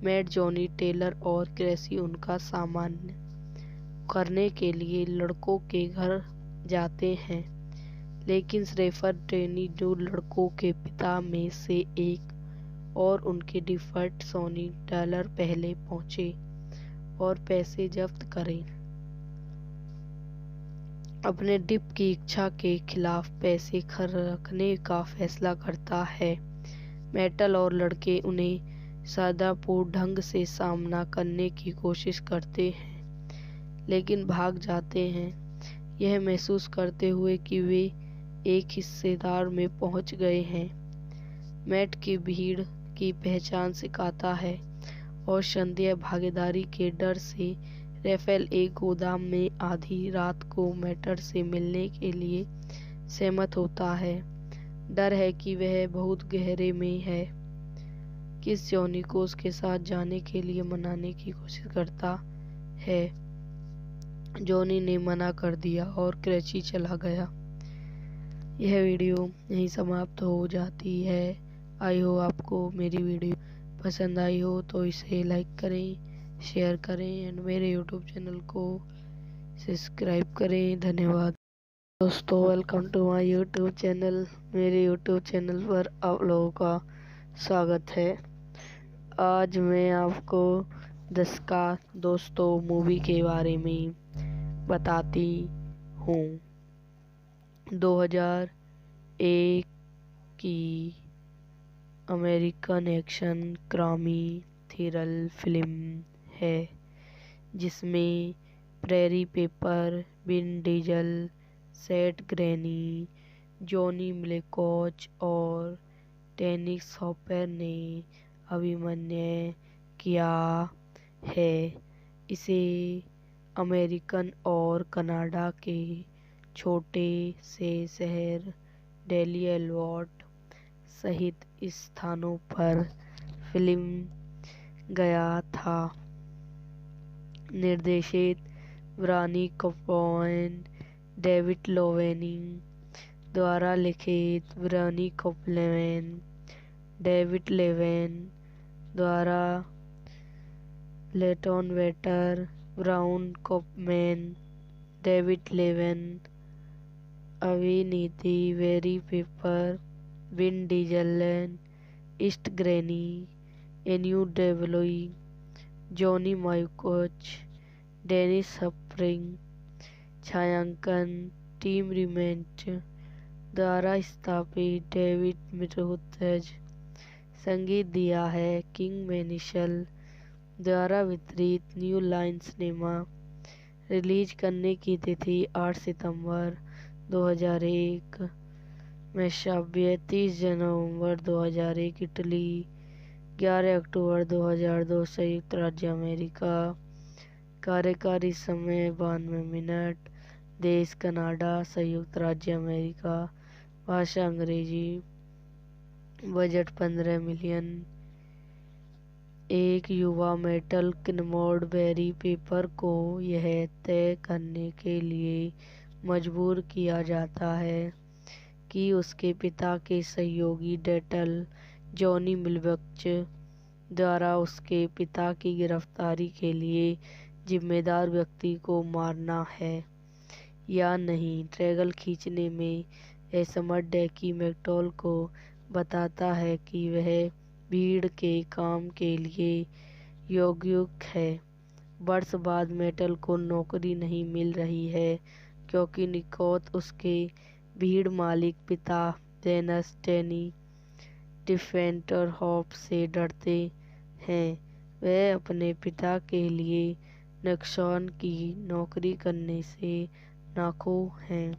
मैट, जॉनी, टेलर और क्रेसी उनका सामान करने के लिए लड़कों के घर जाते हैं, लेकिन श्रेफर ट्रेनी, जो लड़कों के पिता में से एक और उनके डिफॉल्ट सोनी टेलर पहले पहुंचे और पैसे जब्त करें, अपने डिप की इच्छा के खिलाफ पैसे रखने का फैसला करता है। मेटल और लड़के उन्हें सादापूर्ण ढंग से सामना करने की कोशिश करते हैं लेकिन भाग जाते हैं, यह महसूस करते हुए कि वे एक हिस्सेदार में पहुंच गए हैं। मैट की भीड़ की पहचान सिखाता है और संदेह भागीदारी के डर से राफेल एक गोदाम में आधी रात को मेटर से मिलने के लिए सहमत होता है। डर है कि वह बहुत गहरे में है। किस जॉनी को उसके साथ जाने के लिए मनाने की कोशिश करता है। जॉनी ने मना कर दिया और क्रेची चला गया। यह वीडियो यहीं समाप्त हो जाती है। आई हो आपको मेरी वीडियो पसंद आई हो तो इसे लाइक करें, शेयर करें एंड मेरे यूट्यूब चैनल को सब्सक्राइब करें। धन्यवाद दोस्तों, welcome to my YouTube channel. मेरे यूट्यूब चैनल पर आप लोगों का स्वागत है। आज मैं आपको 10 का दोस्तों मूवी के बारे में बताती हूँ। 2001 की American action crime thriller film है जिसमें प्रेरी पेपर, विन डीजल, सेठ ग्रैनी, जॉनी मिलकोच और डेनिस हॉपर ने अभिनय किया है। इसे अमेरिकन और कनाडा के छोटे से शहर डेलियलवर्ट सहित स्थानों पर फिल्म गया था। निर्देशित ब्रानी कॉपलैंड, डेविड लोवेनिंग द्वारा लिखित ब्रानी कॉपलैंड, डेविड लेवेन द्वारा लेटन वेटर, ब्राउन कॉपमैन, डेविड लेवेन अभिनीति Barry Pepper, Vin Diesel, Seth Green, एन्यू Davoli, Johnny Malkovich, Dennis Hopper. छायांकन टीम रिमेंट द्वारा स्थापित डेविड मिरोथज। संगीत दिया है किंग मैनिशल द्वारा वितरित न्यू लाइन सिनेमा। रिलीज करने की तिथि 8 सितंबर 2001 में श्राव्य 30 नवंबर 2001 इटली, 11 अक्टूबर 2002 संयुक्त राज्य अमेरिका। कार्यकारी समय 92 मिनट। देश कनाडा, संयुक्त राज्य अमेरिका। भाषा अंग्रेजी। Budget 15 million. एक युवा मेटल किनमोड बेरी पेपर को यह तय करने के लिए मजबूर किया जाता है कि उसके पिता के सहयोगी डेटल जॉनी मिलवक्च द्वारा उसके पिता की गिरफ्तारी के लिए जिम्मेदार व्यक्ति को मारना है या नहीं। ट्रैगल खींचने में असमर्थ डेकी मैकटॉल को बताता है कि वह भीड़ के काम के लिए योग्य है। वर्ष बाद मेटल को नौकरी नहीं मिल रही है क्योंकि निकोथ उसके भीड़ मालिक पिता जेनस टेनी डिफेंटर हॉप से डरते हैं। वह अपने पिता के लिए नक्सान की नौकरी करने से नाखुश हैं,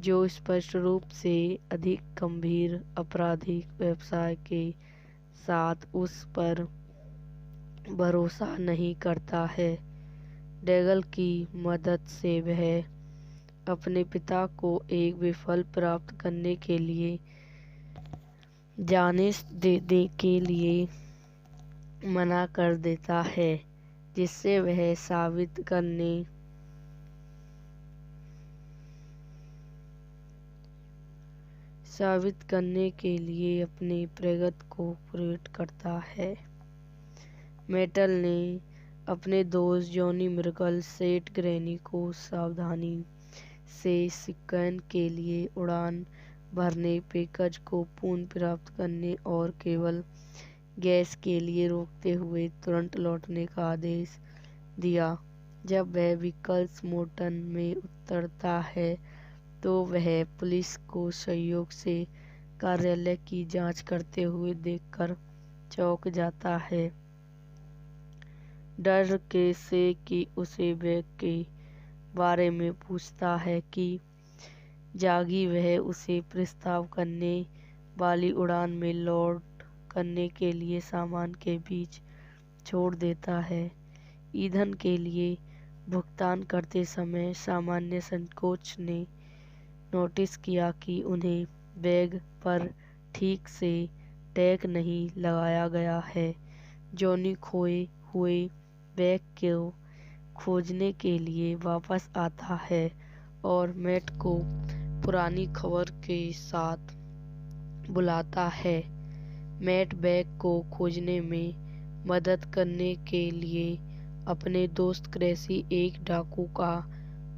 जो स्पष्ट रूप से अधिक गंभीर आपराधिक व्यवसाय के साथ उस पर भरोसा नहीं करता है। डेगल की मदद से वह अपने पिता को एक विफल प्राप्त करने के लिए जाने देने के लिए मना कर देता है, जिससे वह साबित करने के लिए अपनी प्रगति को प्रकट करता है। मेटल ने अपने दोस्त जॉनी मिर्कल सेट ग्रैनी को सावधानी से सिक्कन के लिए उड़ान भरने, पैकेज को पुनः प्राप्त करने और केवल गैस के लिए रोकते हुए तुरंत लौटने का आदेश दिया। जब वह विकल्स मोटन में उतरता है तो वह पुलिस को सहयोग से कार्यालय की जांच करते हुए देखकर चौंक जाता है, डर के से कि उसे बैग के बारे में पूछता है कि जागी वह उसे प्रस्ताव करने वाली उड़ान में लोड करने के लिए सामान के बीच छोड़ देता है। ईंधन के लिए भुगतान करते समय सामान्य संकोच ने नोटिस किया कि उन्हें बैग पर ठीक से टैग नहीं लगाया गया है। जॉनी खोए हुए बैग को खोजने के लिए वापस आता है और मैट को पुरानी खबर के साथ बुलाता है। मैट बैग को खोजने में मदद करने के लिए अपने दोस्त क्रेसी, एक डाकू का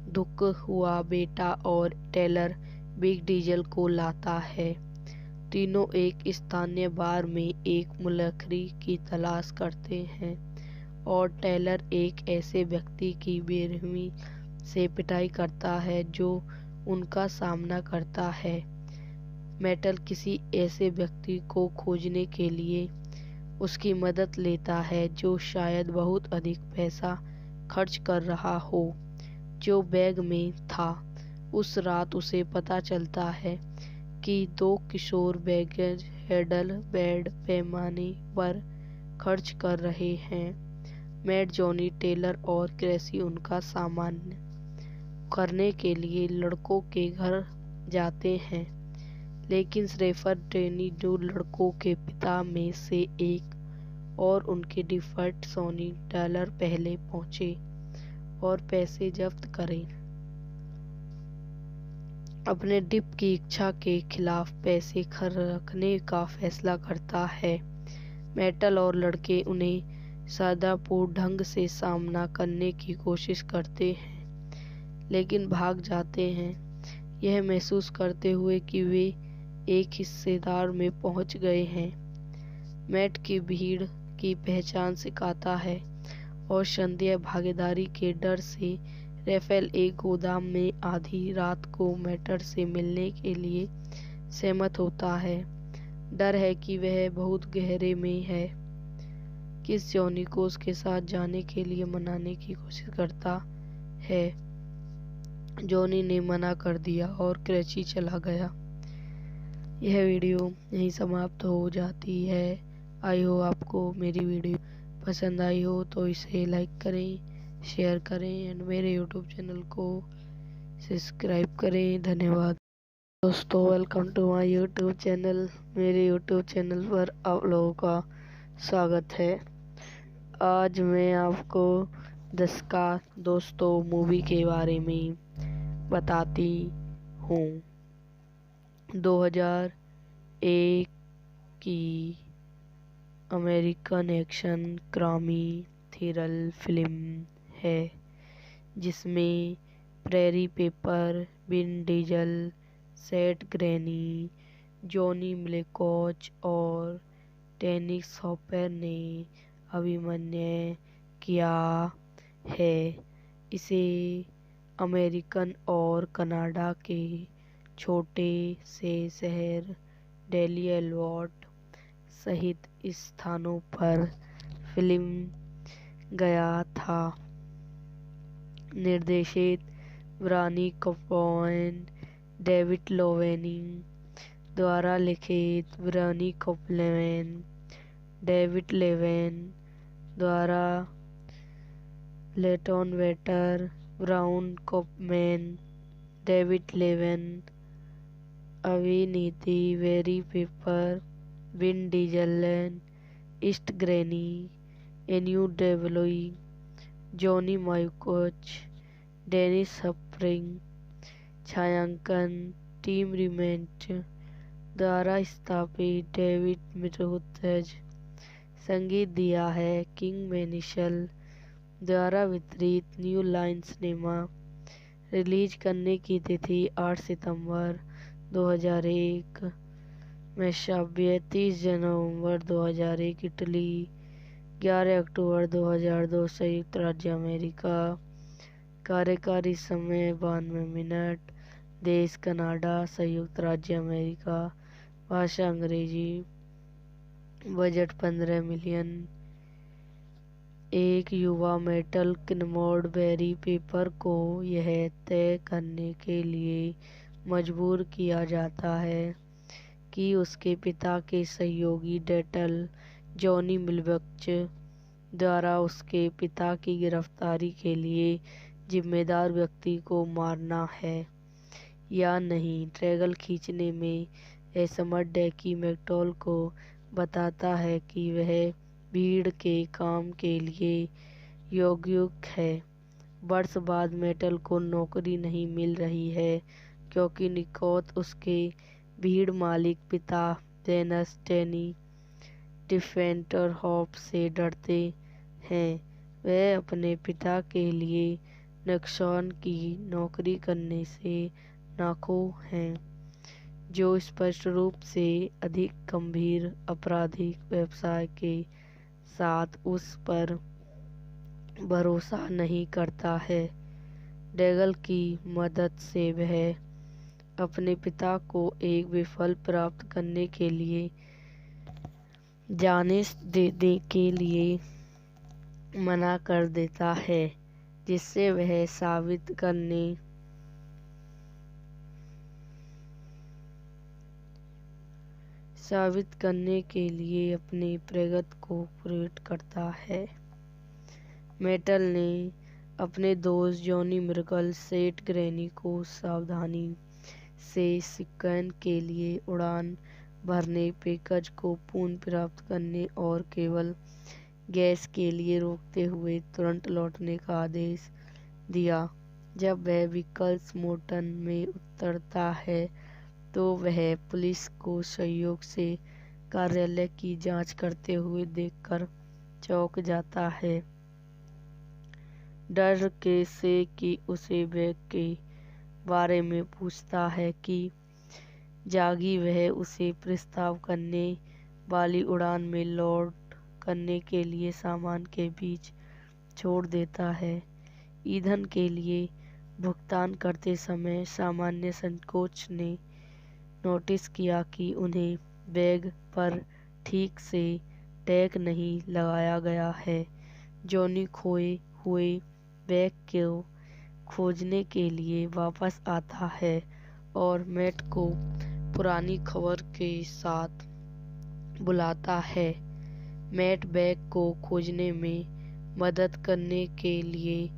दुख हुआ बेटा और टेलर बिग डीजल को लाता है। तीनों एक स्थानीय बार में एक मुलखरी की तलाश करते हैं और टेलर एक ऐसे व्यक्ति की बेरहमी से पिटाई करता है जो उनका सामना करता है। मेटल किसी ऐसे व्यक्ति को खोजने के लिए उसकी मदद लेता है जो शायद बहुत अधिक पैसा खर्च कर रहा हो, जो बैग में था। उस रात उसे पता चलता है कि 2 किशोर बैगेज हैंडल बेड पैमाने पर खर्च कर रहे हैं। मैट, जॉनी, टेलर और क्रेसी उनका सामना करने के लिए लड़कों के घर जाते हैं, लेकिन शेफर टेनी, जो लड़कों के पिता में से एक और उनके डिफॉल्ट सोनी टेलर पहले पहुंचे और पैसे जब्त करें, अपने डिप की इच्छा के खिलाफ पैसे रखने का फैसला करता है। मेटल और लड़के उन्हें सादापूर्ण ढंग से सामना करने की कोशिश करते हैं, लेकिन भाग जाते हैं, यह महसूस करते हुए कि वे एक हिस्सेदार में पहुंच गए हैं। मैट की भीड़ की पहचान सिखाता है और संदेह भागीदारी के डर से राफेल एक गोदाम में आधी रात को मेटर से मिलने के लिए सहमत होता है। डर है कि वह बहुत गहरे में है। किस जॉनी को उसके साथ जाने के लिए मनाने की कोशिश करता है। जॉनी ने मना कर दिया और कराची चला गया। यह वीडियो यहीं समाप्त हो जाती है। आई हो आपको मेरी वीडियो पसंद आई हो तो इसे लाइक करें, शेयर करें एंड मेरे यूट्यूब चैनल को सब्सक्राइब करें। धन्यवाद दोस्तों, welcome to my YouTube channel. मेरे यूट्यूब चैनल पर आप लोगों का स्वागत है। आज मैं आपको दस्का दोस्तों मूवी के बारे में बताती हूँ। 2001 की American action crime thriller film है जिसमें Barry Pepper, Vin Diesel, Seth Green, Johnny Malkovich और डेनिस हॉपर ने अभिनय किया है। इसे अमेरिकन और कनाडा के छोटे से शहर डेली एल्बर्ट सहित स्थानों पर फिल्म गया था। निर्देशित ब्रानी कॉपलैंड, डेविड लोवेनी द्वारा लिखित ब्रानी कॉपलैंड, डेविड लेवेन द्वारा लेटन वेटर, ब्राउन कॉपमैन, डेविड लेवेन अभिनीति Barry Pepper, Vin Diesel, Seth Green, एन्यू Davoli, Johnny Malkovich, Dennis Hopper. छायांकन टीम रिमेंट द्वारा स्थापित डेविड मिरोथज। संगीत दिया है किंग मैनिशल द्वारा वितरित न्यू लाइन सिनेमा। रिलीज करने की तिथि 8 सितंबर 2001 में 30 नवंबर 2001 इटली, 11 अक्टूबर 2002 संयुक्त राज्य अमेरिका। कार्यकारी समय 92 मिनट। देश कनाडा, संयुक्त राज्य अमेरिका। भाषा अंग्रेजी। Budget 15 million. एक युवा मेटल किनमोड बेरी पेपर को यह तय करने के लिए मजबूर किया जाता है कि उसके पिता के सहयोगी डेटल जॉनी मिलवक्च द्वारा उसके पिता की गिरफ्तारी के लिए जिम्मेदार व्यक्ति को मारना है या नहीं। ट्रैगल खींचने में असमर्थ डेकी मैकटॉल को बताता है कि वह भीड़ के काम के लिए योग्य है। वर्ष बाद मेटल को नौकरी नहीं मिल रही है क्योंकि निकोथ उसके भीड़ मालिक पिता डेनस डैनी डिफेंटर हॉप से डरते हैं। वह अपने पिता के लिए नुकसान की नौकरी करने से नाखुश हैं, जो स्पष्ट रूप से अधिक गंभीर आपराधिक व्यवसाय के साथ उस पर भरोसा नहीं करता है। डेगल की मदद से वह अपने पिता को एक विफल प्राप्त करने के लिए जाने देने के लिए मना कर देता है, जिससे वह साबित करने के लिए अपनी प्रगति को प्रेरित करता है। मेटल ने अपने दोस्त जॉनी मिर्कल सेट ग्रैनी को सावधानी से शिकायत के लिए उड़ान भरने, पैकेज को पुनः प्राप्त करने और केवल गैस के लिए रोकते हुए तुरंत लौटने का आदेश दिया। जब वह विकल्स मोटन में उतरता है तो वह पुलिस को सहयोग से कार्यालय की जांच करते हुए देखकर चौंक जाता है। डर के से कि उसे बैग के बारे में पूछता है कि जागी वह उसे प्रस्ताव करने वाली उड़ान में लोड करने के लिए सामान के बीच छोड़ देता है। ईंधन के लिए भुगतान करते समय सामान्य संकोच ने नोटिस किया कि उन्हें बैग पर ठीक से टैग नहीं लगाया गया है। जॉनी खोए हुए बैग को खोजने के लिए वापस आता है और मैट को पुरानी खबर के साथ बुलाता है। मैट बैग को खोजने में मदद करने के लिए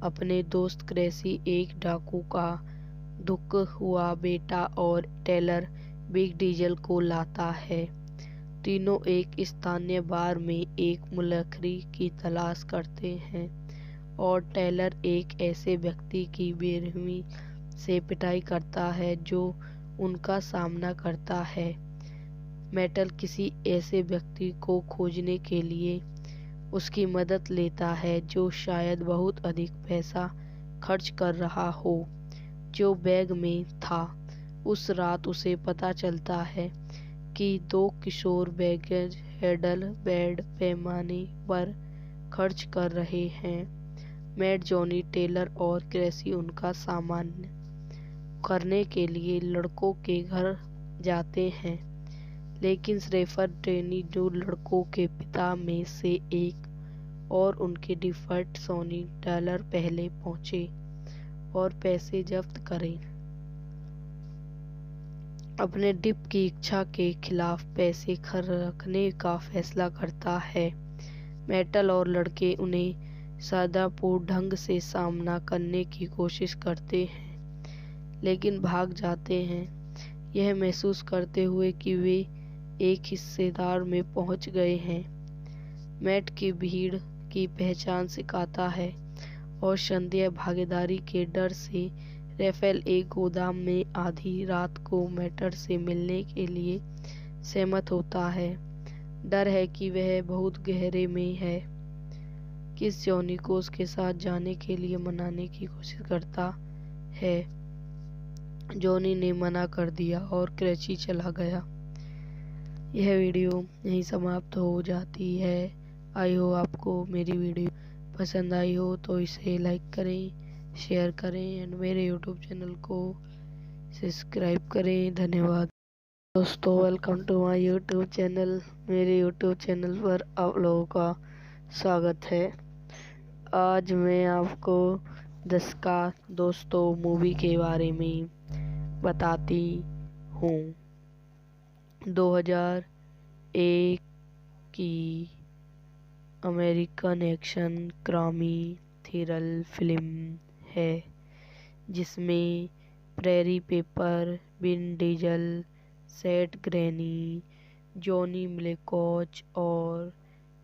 अपने दोस्त क्रेसी, एक डाकू का दुख हुआ बेटा और टेलर बिग डीजल को लाता है। तीनों एक स्थानीय बार में एक मुलखरी की तलाश करते हैं और टेलर एक ऐसे व्यक्ति की बेरहमी से पिटाई करता है जो उनका सामना करता है। मेटल किसी ऐसे व्यक्ति को खोजने के लिए उसकी मदद लेता है जो शायद बहुत अधिक पैसा खर्च कर रहा हो, जो बैग में था। उस रात उसे पता चलता है कि 2 किशोर बैगेज हैंडल बड़े पैमाने पर खर्च कर रहे हैं। मैट, जॉनी, टेलर और क्रेसी उनका सामना करने के लिए लड़कों के घर जाते हैं, लेकिन श्रेफर डेनी, जो लड़कों के पिता में से एक और उनके डिफॉल्ट सोनी टेलर पहले पहुंचे और पैसे जब्त करें। अपने डिप की इच्छा के खिलाफ पैसे रखने का फैसला करता है। मेटल और लड़के उन्हें सादापूर्ण ढंग से सामना करने की कोशिश करते हैं, लेकिन भाग जाते हैं, यह महसूस करते हुए कि वे एक हिस्सेदार में पहुंच गए हैं। मैट की भीड़ की पहचान सिखाता है और संदेह भागीदारी के डर से राफेल एक गोदाम में आधी रात को मैटर से मिलने के लिए सहमत होता है। डर है कि वह बहुत गहरे में है। किस जॉनी को उसके साथ जाने के लिए मनाने की कोशिश करता है। जॉनी ने मना कर दिया और क्रेची चला गया। यह वीडियो यहीं समाप्त हो जाती है। आई हो आपको मेरी वीडियो पसंद आई हो तो इसे लाइक करें, शेयर करें एंड मेरे यूट्यूब चैनल को सब्सक्राइब करें। धन्यवाद दोस्तों, welcome to my YouTube channel. मेरे यूट्यूब चैनल पर आप लोगों का स्वागत है। आज मैं आपको दशका दोस्तों मूवी के बारे में बताती हूँ। 2001 की American action crime thriller film है, जिसमें Barry Pepper, Vin Diesel, Seth Green, Johnny Malkovich और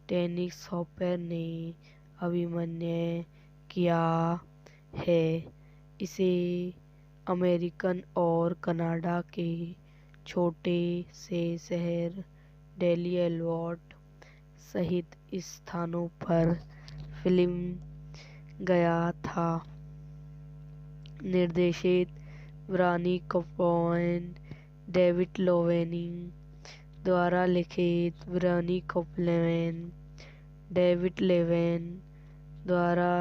डेनिस हॉपर ने अभिनय किया है। इसे अमेरिकन और कनाडा के छोटे से शहर डेली एल्बर्ट सहित स्थानों पर फिल्म गया था। निर्देशित ब्रानी कॉपलैंड, डेविड लोवेनी द्वारा लिखित ब्रानी कॉपलैंड, डेविड लेवेन द्वारा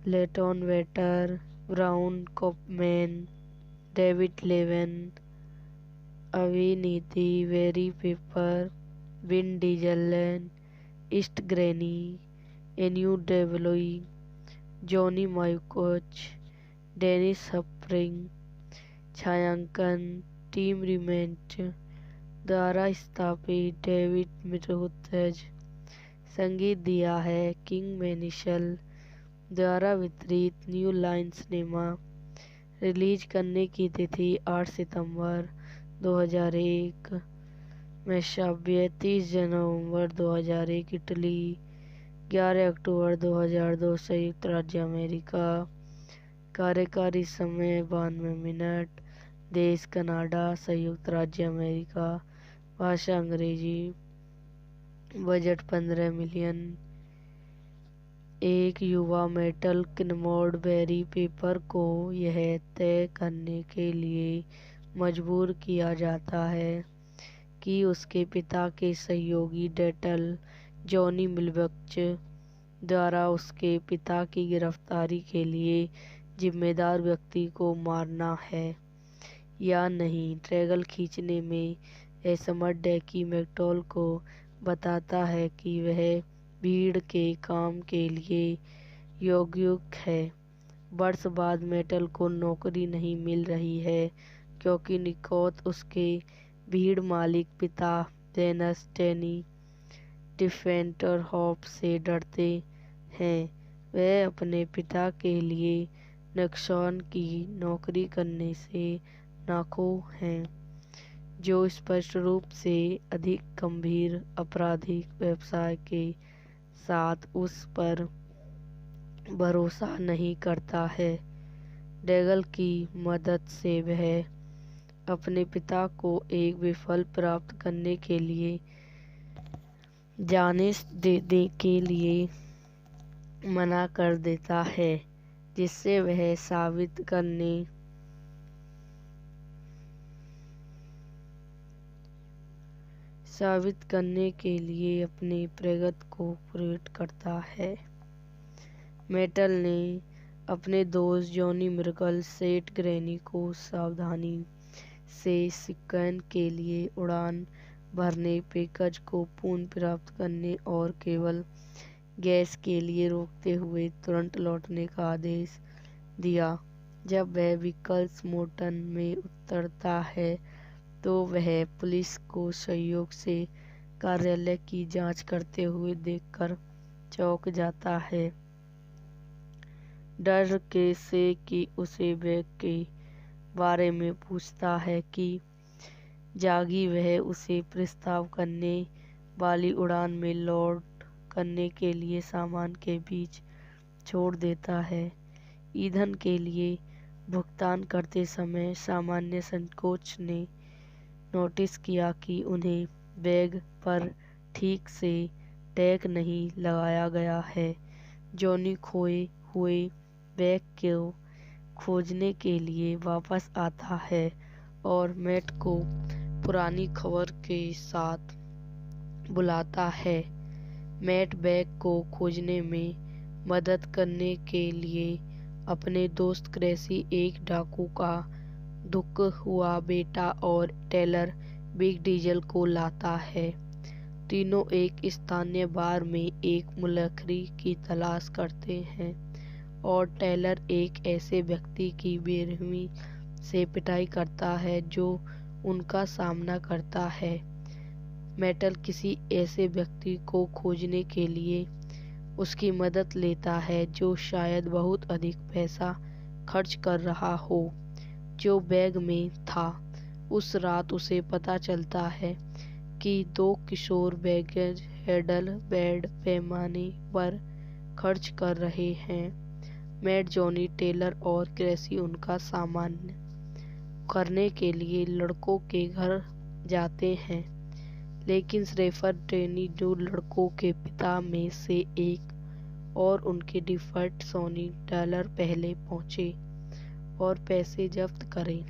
लेटन वेटर, ब्राउन कॉपमैन, डेविड लेवेन अभिनीति, Barry Pepper, Vin Diesel, Seth Green, एन्यू Davoli, Johnny Malkovich, Dennis Hopper. छायांकन टीम रिमेंट द्वारा स्थापित डेविड मिरोथज। संगीत दिया है किंग मैनिशल द्वारा वितरित न्यू लाइन सिनेमा। रिलीज करने की तिथि 8 सितंबर 2001 में, 30 नवंबर 2001 इटली, 11 अक्टूबर 2002 संयुक्त राज्य अमेरिका। कार्यकारी समय 92 मिनट। देश कनाडा, संयुक्त राज्य अमेरिका। भाषा अंग्रेजी। Budget 15 million. एक युवा मेटल किनमोड बेरी पेपर को यह तय करने के लिए मजबूर किया जाता है कि उसके पिता के सहयोगी डेटल जॉनी मिलवक्च द्वारा उसके पिता की गिरफ्तारी के लिए जिम्मेदार व्यक्ति को मारना है। या नहीं। ड्रैगन खींचने में असमर्थ डैकी मैकटॉल को बताता है कि वह भीड़ के काम के लिए योग्य है। वर्ष बाद मेटल को नौकरी नहीं मिल रही है क्योंकि निकोथ उसके भीड़ मालिक पिता जेनस डैनी डिफेंटरहॉफ से डरते हैं। वह अपने पिता के लिए नक्सान की नौकरी करने से नाखुश हैं, जो स्पष्ट रूप से अधिक गंभीर आपराधिक व्यवसाय के साथ उस पर भरोसा नहीं करता है। डैगल की मदद से वह अपने पिता को एक विफल प्राप्त करने के लिए जाने देने के लिए मना कर देता है, जिससे वह साबित करने के लिए अपनी प्रगति को प्रकट करता है। मेटल ने अपने दोस्त जॉनी मिर्कल सेठ ग्रैनी को सावधानी से सिक्कन के लिए उड़ान भरने, पैकेज को पुनः प्राप्त करने और केवल गैस के लिए रोकते हुए तुरंत लौटने का आदेश दिया। जब वह विकल्स मोटन में उतरता है तो वह पुलिस को सहयोग से कार्यालय की जांच करते हुए देखकर चौंक जाता है। डर के से कि उसे बैग के बारे में पूछता है कि जागी वह उसे प्रस्ताव करने वाली उड़ान में लोड करने के लिए सामान के बीच छोड़ देता है। ईंधन के लिए भुगतान करते समय सामान्य संकोच ने नोटिस किया कि उन्हें बैग पर ठीक से टैग नहीं लगाया गया है। जॉनी खोए हुए बैग को खोजने के लिए वापस आता है और मैट को पुरानी खबर के साथ बुलाता है। मैट बैग को खोजने में मदद करने के लिए अपने दोस्त क्रेसी, एक डाकू का दुख हुआ बेटा और टेलर बिग डीजल को लाता है। तीनों एक स्थानीय बार में एक मुलखरी की तलाश करते हैं और टेलर एक ऐसे व्यक्ति की बेरहमी से पिटाई करता है जो उनका सामना करता है। मेटल किसी ऐसे व्यक्ति को खोजने के लिए उसकी मदद लेता है जो शायद बहुत अधिक पैसा खर्च कर रहा हो, जो बैग में था। उस रात उसे पता चलता है कि 2 किशोर बैगेज हैंडल बड़े पैमाने पर खर्च कर रहे हैं। मैट, जॉनी, टेलर और क्रेसी उनका सामना करने के लिए लड़कों के घर जाते हैं, लेकिन शेफर डैनी, जो लड़कों के पिता में से एक और उनके डिफॉल्ट सोनी टेलर पहले पहुंचे और पैसे जब्त करें।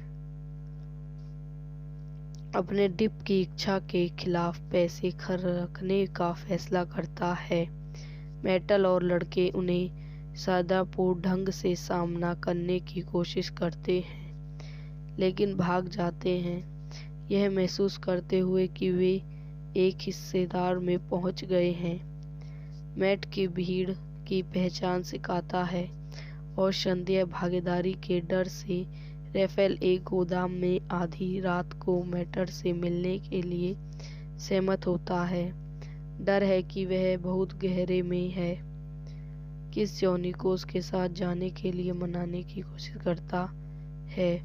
अपने डिप की इच्छा के खिलाफ पैसे रखने का फैसला करता है। मेटल और लड़के उन्हें सादापूर्ण ढंग से सामना करने की कोशिश करते हैं, लेकिन भाग जाते हैं, यह महसूस करते हुए कि वे एक हिस्सेदार में पहुंच गए हैं। मैट की भीड़ की पहचान सिखाता है और संदेह भागीदारी के डर से राफेल एक गोदाम में आधी रात को मेटर से मिलने के लिए सहमत होता है। डर है कि वह बहुत गहरे में है। किस जॉनी को उसके साथ जाने के लिए मनाने की कोशिश करता है।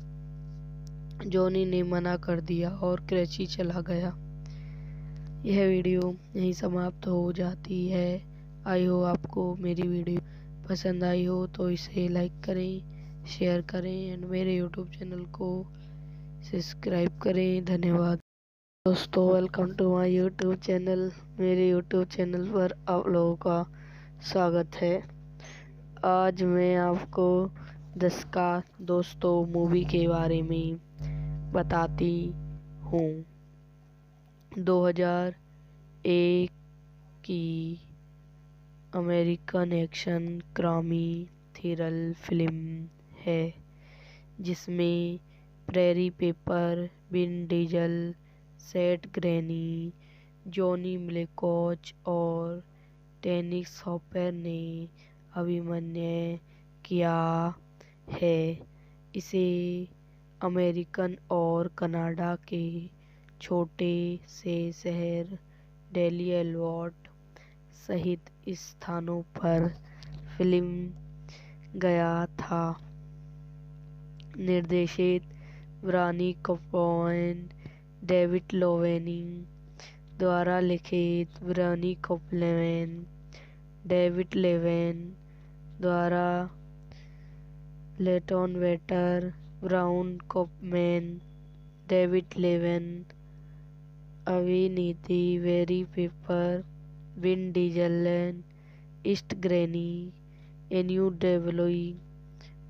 जॉनी ने मना कर दिया और क्रेची चला गया। यह वीडियो यहीं समाप्त हो जाती है। आई हो आपको मेरी वीडियो पसंद आई हो तो इसे लाइक करें, शेयर करें एंड मेरे यूट्यूब चैनल को सब्सक्राइब करें। धन्यवाद दोस्तों, welcome to my YouTube channel. मेरे यूट्यूब चैनल पर आप लोगों का स्वागत है। आज मैं आपको 10 का दोस्तों मूवी के बारे में बताती हूँ। 2001 की American action crime thriller film है, जिसमें Barry Pepper, Vin Diesel, Seth Green, Johnny Malkovich और डेनिस हॉपर ने अभिनय किया है। इसे अमेरिकन और कनाडा के छोटे से शहर दिल्ली, एल्बर्ट सहित स्थानों पर फिल्म गया था। निर्देशित ब्रानी कॉपलैंड, डेविड लोवेनिंग द्वारा लिखित ब्रानी कॉपलैंड, डेविड लेवेन द्वारा लेटन वेटर, ब्राउन कॉपमैन, डेविड लेवेन अभिनीति Barry Pepper, Vin Diesel, Seth Green, एन्यू Davoli,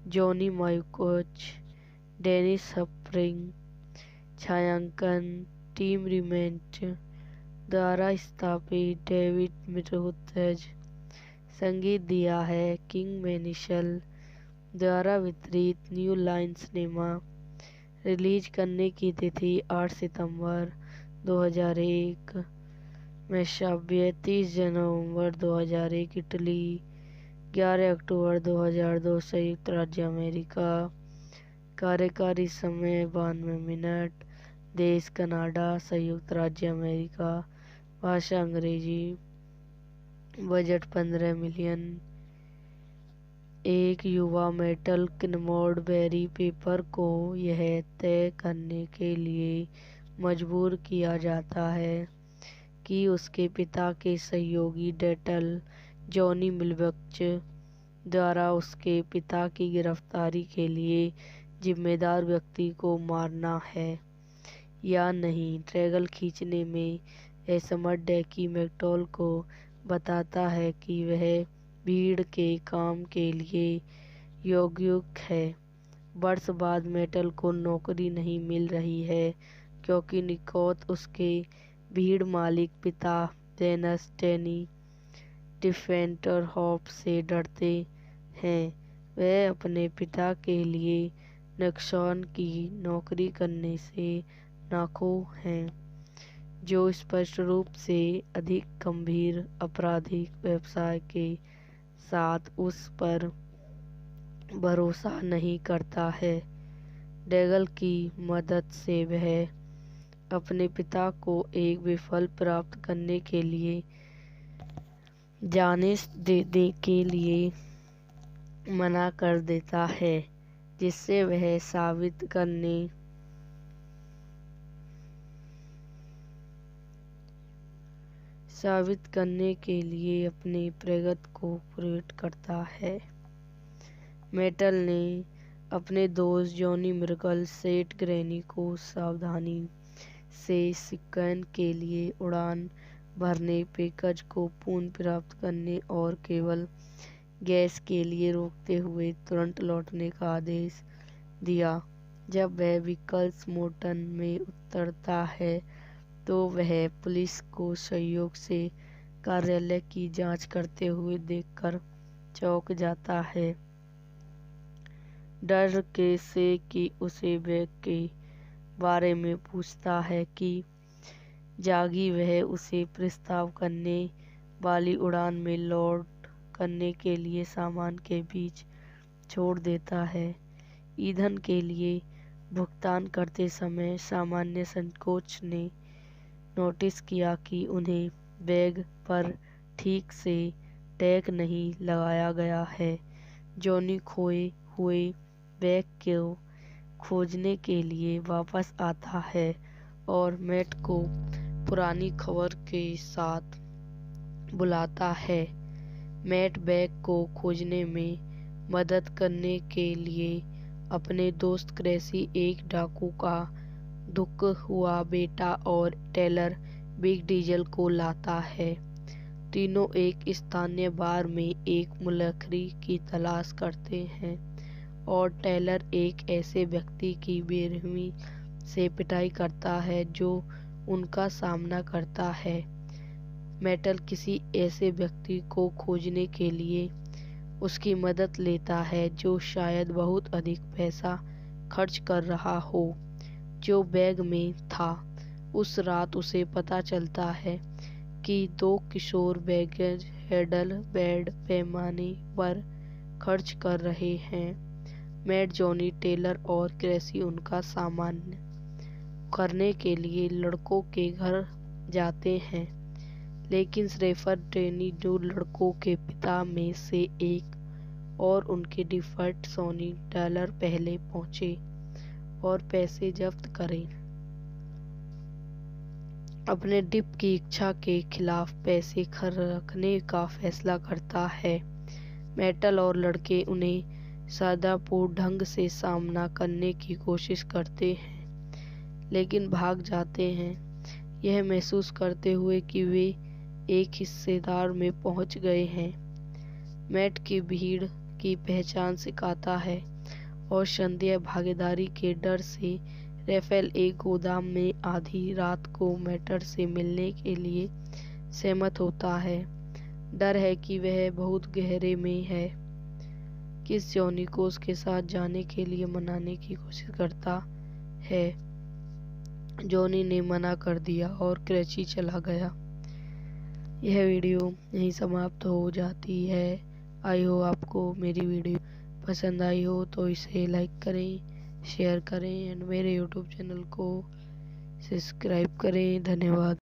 Johnny Malkovich, Dennis Hopper. छायांकन टीम रिमेंट द्वारा स्थापित डेविड मिरोथज। संगीत दिया है किंग मैनिशल द्वारा वितरित न्यू लाइन सिनेमा। रिलीज करने की तिथि 8 सितंबर 2001 में 30 नवंबर 2001 इटली, 11 अक्टूबर 2002 संयुक्त राज्य अमेरिका। कार्यकारी समय 92 मिनट। देश कनाडा, संयुक्त राज्य अमेरिका। भाषा अंग्रेजी। Budget 15 million. एक युवा मेटल किनमोड बेरी पेपर को यह तय करने के लिए मजबूर किया जाता है कि उसके पिता के सहयोगी डेटल जॉनी मिलवक्च द्वारा उसके पिता की गिरफ्तारी के लिए जिम्मेदार व्यक्ति को मारना है या नहीं। ट्रैगल खींचने में असमर्थ डेकी मैकटॉल को बताता है कि वह भीड़ के काम के लिए योग्य है। वर्ष बाद मेटल को नौकरी नहीं मिल रही है क्योंकि निकोथ उसके भीड़ मालिक पिता जेनस डेनी डिफेंटर हॉप से डरते हैं। वह अपने पिता के लिए नक्सान की नौकरी करने से नाखुश हैं, जो स्पष्ट रूप से अधिक गंभीर आपराधिक व्यवसाय के साथ उस पर भरोसा नहीं करता है। डेगल की मदद से वह अपने पिता को एक विफल प्राप्त करने के लिए जाने देने के लिए मना कर देता है, जिससे वह साबित करने के लिए अपनी प्रगति को प्रेरित करता है। मेटल ने अपने दोस्त जॉनी मिर्कल सेट ग्रैनी को सावधानी से शिकायत के लिए उड़ान भरने, पैकेज को पुनः प्राप्त करने और केवल गैस के लिए रोकते हुए तुरंत लौटने का आदेश दिया। जब वह विकल्स मोटन में उतरता है तो वह पुलिस को सहयोग से कार्यालय की जांच करते हुए देखकर चौंक जाता है, डर के से कि उसे बैग के बारे में पूछता है कि जागी वह उसे प्रस्ताव करने वाली उड़ान में लोड करने के लिए सामान के बीच छोड़ देता है। ईंधन के लिए भुगतान करते समय सामान्य संकोच ने नोटिस किया कि उन्हें बैग पर ठीक से टैग नहीं लगाया गया है। जॉनी खोए हुए बैग को खोजने के लिए वापस आता है और मैट को पुरानी खबर के साथ बुलाता है। मैट बैग को खोजने में मदद करने के लिए अपने दोस्त क्रेसी, एक डाकू का दुख हुआ बेटा और टेलर बिग डीजल को लाता है। तीनों एक स्थानीय बार में एक मुलखरी की तलाश करते हैं और टेलर एक ऐसे व्यक्ति की बेरहमी से पिटाई करता है जो उनका सामना करता है। मेटल किसी ऐसे व्यक्ति को खोजने के लिए उसकी मदद लेता है जो शायद बहुत अधिक पैसा खर्च कर रहा हो जो बैग में था। उस रात उसे पता चलता है कि 2 किशोर बैगेज हैंडल बेड पैमाने पर खर्च कर रहे हैं। मैट, जॉनी, टेलर और क्रेसी उनका सामान करने के लिए लड़कों के घर जाते हैं, लेकिन श्रेफर टेनी जो लड़कों के पिता में से एक और उनके डिफॉल्ट सोनी डॉलर पहले पहुंचे और पैसे जब्त करें। अपने डिप की इच्छा के खिलाफ पैसे रखने का फैसला करता है। मेटल और लड़के उन्हें सादापूर्ण ढंग से सामना करने की कोशिश करते हैं, लेकिन भाग जाते हैं, यह महसूस करते हुए कि वे एक हिस्सेदार में पहुंच गए हैं। मैट की भीड़ की पहचान सिखाता है और संदेह भागीदारी के डर से राफेल एक गोदाम में आधी रात को मैटर से मिलने के लिए सहमत होता है। डर है कि वह बहुत गहरे में है। किस जॉनी को उसके साथ जाने के लिए मनाने की कोशिश करता है। जॉनी ने मना कर दिया और क्रेची चला गया। यह वीडियो यहीं समाप्त हो जाती है। आई हो आपको मेरी वीडियो पसंद आई हो तो इसे लाइक करें, शेयर करें एंड मेरे यूट्यूब चैनल को सब्सक्राइब करें। धन्यवाद।